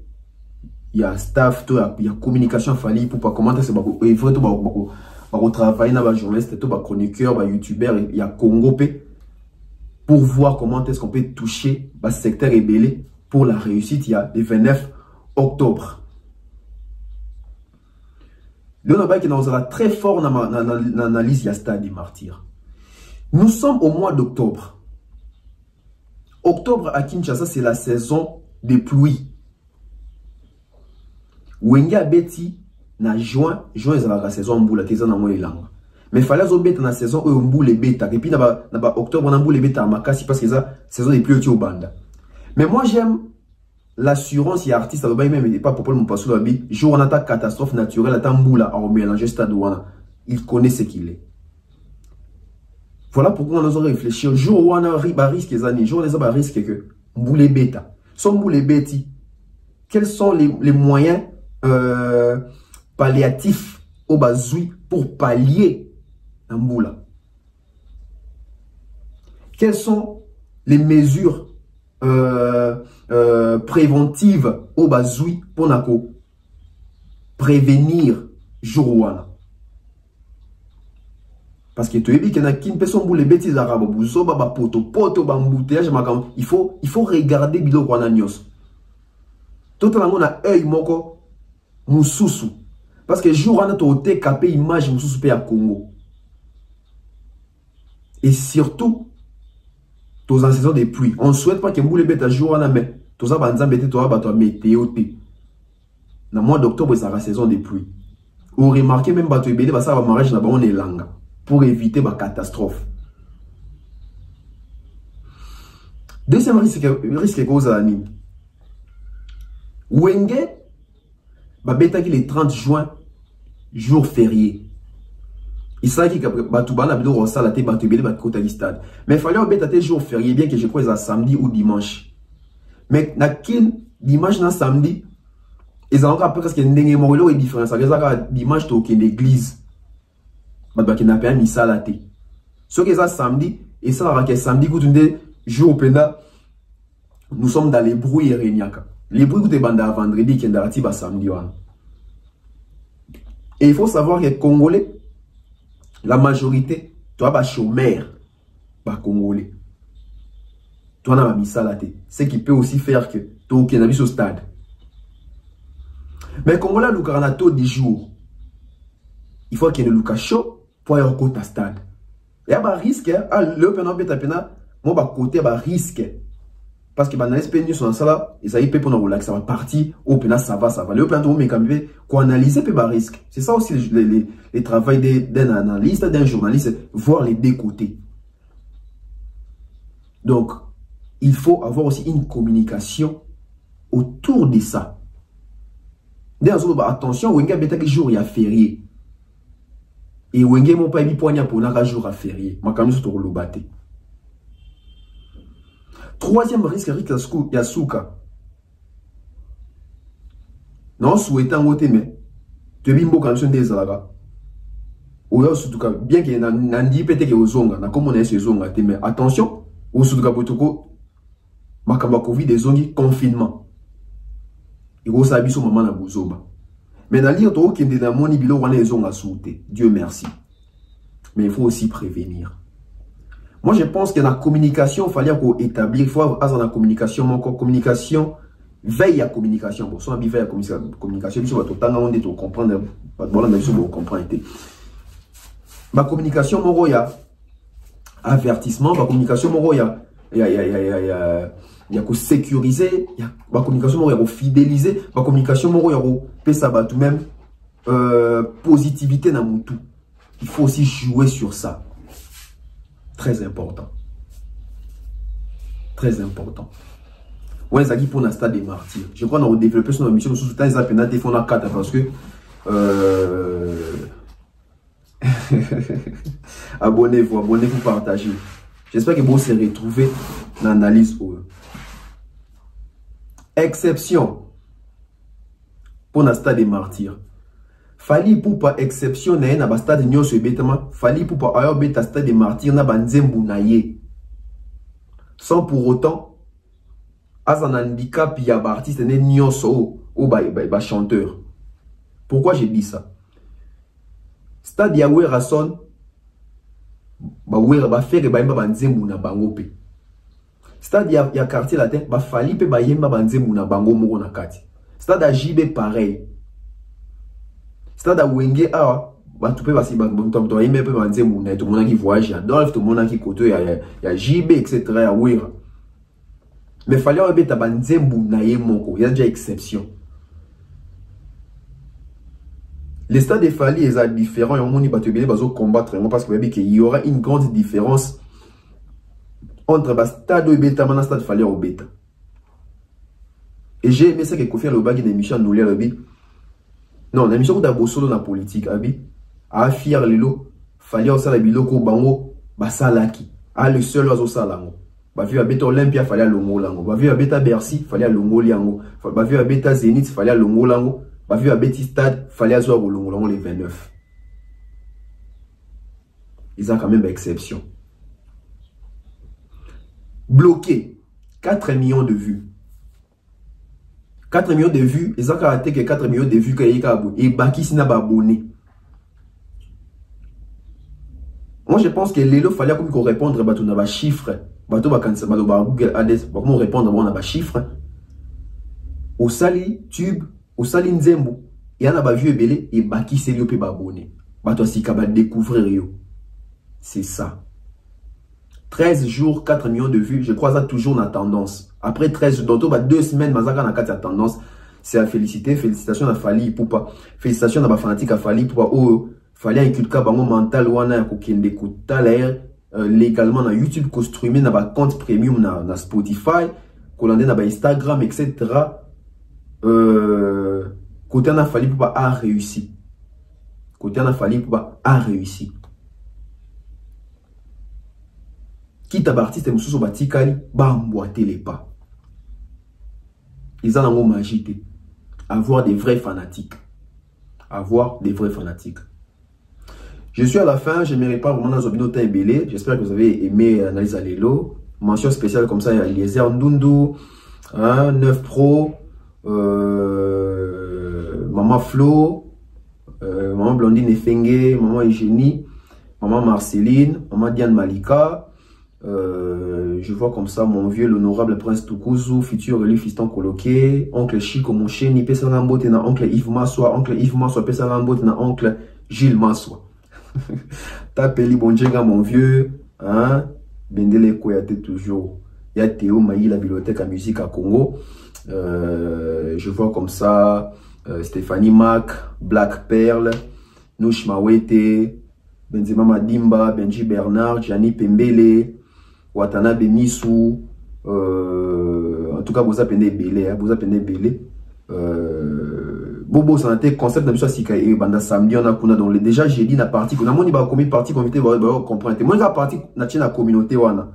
[SPEAKER 2] Il y a staff, il y a communication Fally pour pas commenter. Il faut tout travailler dans la journaliste, tout chroniqueur, youtubeur, il y a Congo P pour voir comment est-ce qu'on peut toucher le secteur ébélé pour la réussite. Il y a le 29 octobre. Le Nobel qui nous sera très fort dans l'analyse de stade des martyrs. Nous sommes au mois d'octobre. Octobre à Kinshasa, c'est la saison de pluie. Wenge abeti na juin ezalaka saison mbula teza na moi elanga. Mais fallait obeta na saison oyo mbula beta et puis na ba octobre na mbula beta makasi parce que ça saison des pluies au banda. Mais moi j'aime l'assurance y artiste aloba même pas pour mon passo labi jour on attaque catastrophe naturelle ata mbula au mélanger stade wana. Il connaît ce qu'il est. Voilà pourquoi nous allons réfléchir jour où on a risque les années jour les a risque que mbula beta. Son mbula beti. Quels sont les moyens palliatifs au bazoui pour pallier un moula? Quelles sont les mesures préventives au bazoui pour nako prévenir jourouana? Parce que tu es dit qu'il y a qui ne peut pas les bêtises arabes, il faut regarder bilo kwa nyos. Tout le monde a œil moko mususu. Parce que jour on a été capé image mususu pe à Congo. Et surtout, tous en saison de pluie. On ne souhaite pas que mboule bête à jour on a mais tous ça banza bête toi bato météo té. Dans le mois d'octobre c'est la saison de pluie. Ou remarquez même bato bête ça va mariage na ba on est langa pour éviter la catastrophe. Deuxième risque cause à l'année. Wenge babeta qui le 30 juin jour férié. Il s'agit que batubana bido rosa la te batubele batkota stade. Mais fallait obeta te jour férié bien que je crois à samedi ou dimanche. Mais na kin dimanche na samedi ils ont encore presque ndenge moko est différent. Ça veut dire dimanche to ke l'église. Batba ki na pa misa la te. Ce que ça samedi et ça va que samedi goutundé jour penda nous sommes dans les brouilles renyaka. Les bruits de banda vendredi qui est samedi. Et il faut savoir que les Congolais, la majorité, tu as des chômeurs, les Congolais. Tu as mis ça là. Ce qui peut aussi faire que tu as mis au stade. Mais les Congolais, ils ont un taux de jours. Il faut qu'il y ait un chaud pour aller au stade. Il y a un risque, il risque. Parce que dans l'espèce sont ça et ça y peut pour ça va partir au pénal ça va le plan de mais qu'on analyser peut risque. C'est ça aussi le travail d'un analyste, d'un journaliste, voir les deux côtés. Donc il faut avoir aussi une communication autour de ça. Attention, Wenge beta que jour il y a férié. Et Wenge mon pas mis poignard pour un jour à férié. Ma camion sur le batté. Troisième risque, Yasuka. Non, souhaitant voter, mais tu es bimbo quand tu es des alaga. Ou bien qu'il y ait un dit peut-être que Ozonga, na comme on est sur Zonga, mais attention, au Suduka Potoko, Makamba Covid des zongi confinement. Et vous savez, son maman na Bouzoba. Mais dans l'île, tu es dans mon ibilo, on est Zonga souté. Dieu merci. Mais il faut aussi prévenir. Moi, je pense que dans la communication, il fallait établir, il faut avoir la communication, encore communication, veille à communication. Bon, soit veille à communication, il faut comprendre, ma communication, il y a avertissement, ma communication, il y a sécuriser, ma communication, il y a fidéliser, ma communication, il y a tout même positivité dans mon tout. Il faut aussi jouer sur ça. Très important. Très important. Ouais, ça qui pour un stade des martyrs. Je crois qu'on a développé son émission sous temps, ils appellent des fonds à 4 parce que abonnez-vous, partagez. J'espère que vous se retrouver dans l'analyse. Exception pour un stade des martyrs. Fali pour pas exception na ba stade nyo se betama fali pour pas ayo beta stade des martyrs na banzembu na ye sans pour autant as un handicap ya ba artiste ne nyoso o ba chanteur. Pourquoi j'ai dit ça? Stade ya wera son ba wera ba faire ba banzembu na bango pe. Stade ya quartier latin ba fali pe ba yemba banzembu na bango moko na kati. Stade a JB pareil. Stade à Wenge, tout le monde qui voyage à Dolph, tout le monde qui côté, il y a JB, etc. Mais il fallait obéir à Nzembu naye moko. Il y a déjà exception. Les stades de Fali sont différents. Il y a combattre parce qu'il y aura une grande différence entre le stade de Beta et le stade de Fali au Beta. Et j'ai aimé ça que Kofi Lobagi de Michel Noulia Lobi. Non, la mission d'abord solo dans la politique. A fier lelo, Fali au sala biloko bango basalaki. A le seul oiseau salango. Bavi à Beta Olympia, Fali à Longo Lango. Bavi à Beta Bercy, Fali à Longo Liango. Bavi à Beta Zénith, Fali à Longo Lango. Bavi à Betty Stade, Fali à Zoa Longo Lango les 29. Ils ont quand même exception. Bloqué. 4 millions de vues. 4 millions de vues. Ils ont caractère que 4 millions de vues qu'il y a abonné. Et Baki s'il n'a pas abonné. Moi, je pense que Lélo fallait qu'on réponde à des chiffres. Bato Google Ads, comment répondre à des chiffres. Au Sali Tube, au Sali Nzembo, il y en a pas vu et belé et Baki c'est lui peut abonner. Bato si capable découvrir yo. C'est ça. 13 jours, 4 millions de vues, je crois ça toujours dans la tendance. Après 13 jours, donc 2 semaines, Mazaka n'a pas tendance. C'est à féliciter, félicitations à Fali pour pas. Félicitations à ma fanatique à Fali pour pas. Oh, Fali a écouté bango mental wana kokende kutala légalement na YouTube construit na ba compte premium na Spotify, kolande na ba Instagram etc. Côté na Fali pour pas a réussi. Côté na Fali pour pas a réussi. Quitte à artiste et Moussou Batikali, emboîter les pas. Ils ont un mot magique. Avoir des vrais fanatiques. Avoir des vrais fanatiques. Je suis à la fin, je ne mérite pas vraiment dans Zobino Belé. J'espère que vous avez aimé Analyse à Lélo. Mention spéciale comme ça, il y a Eliezer Ndundu, 9 Pro, Maman Flo, Maman Blondine Efenge, Maman Eugénie, Maman Marceline, Maman Diane Malika. Je vois comme ça mon vieux l'honorable Prince Tukuzu, futur relief fiston coloqué, oncle Chico mon chien, ni pesa lambote na oncle Yves Massoa, pesa lambote na oncle Gilles Massoa. Tapeli bonjenga mon vieux, hein, Bendele Koyate toujours. Il y a Théo Maï, la bibliothèque à musique à Congo. Je vois comme ça Stéphanie Mac, Black Pearl, Nouch Mawete, Benzema Madimba, Benji Bernard, Gianni Pembele, Watanabe Missou, en tout cas, vous appelez Belé, vous appelez Belé. Bobo santé concept de Sika et Banda samedi on a kuna dans les déjà j'ai dit la partie qu'on a mon ba commis partie comité va comprendre. Moi la partie na la communauté wana.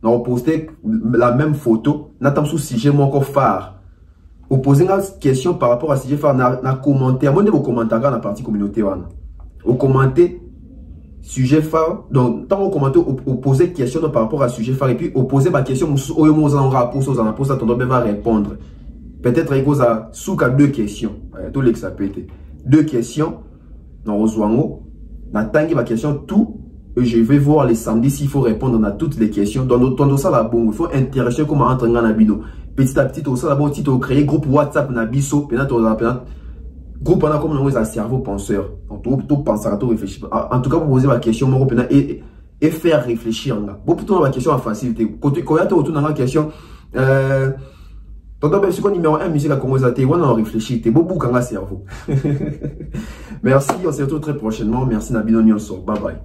[SPEAKER 2] On a posté la même photo, n'attend sous sujet mon encore phare. Vous posez une question par rapport à sujet phare na commentaire. Moi de vos commentaires dans la partie communauté wana. Au commenter sujet phare, donc tant au commentaire opposer question par rapport à sujet phare et puis opposer ma question au yo en rapport aux en pose attendre va répondre. Peut-être il y a souka 2 questions. Tout les ça peut être 2 questions. Dans Rosuango, na tangi ma question tout et je vais voir les samedis s'il faut répondre à toutes les questions. Dans ça la bon, il faut intéresser comment entrer dans bino. Petit à petit au ça d'abord tu créer groupe WhatsApp na biso, peut-être groupe on a comme un cerveau penseur. Donc tout penser tout réfléchir. En tout cas vous posez ma question mon et faire réfléchir là. Bon plutôt la question à facilité. Côté quand tu autour dans la question donc, c'est quoi numéro 1 musique à Congo Zate? On a réfléchi, t'es beau bouc en cerveau. Merci, on se retrouve très prochainement. Merci Nabino Nyonso. Bye bye.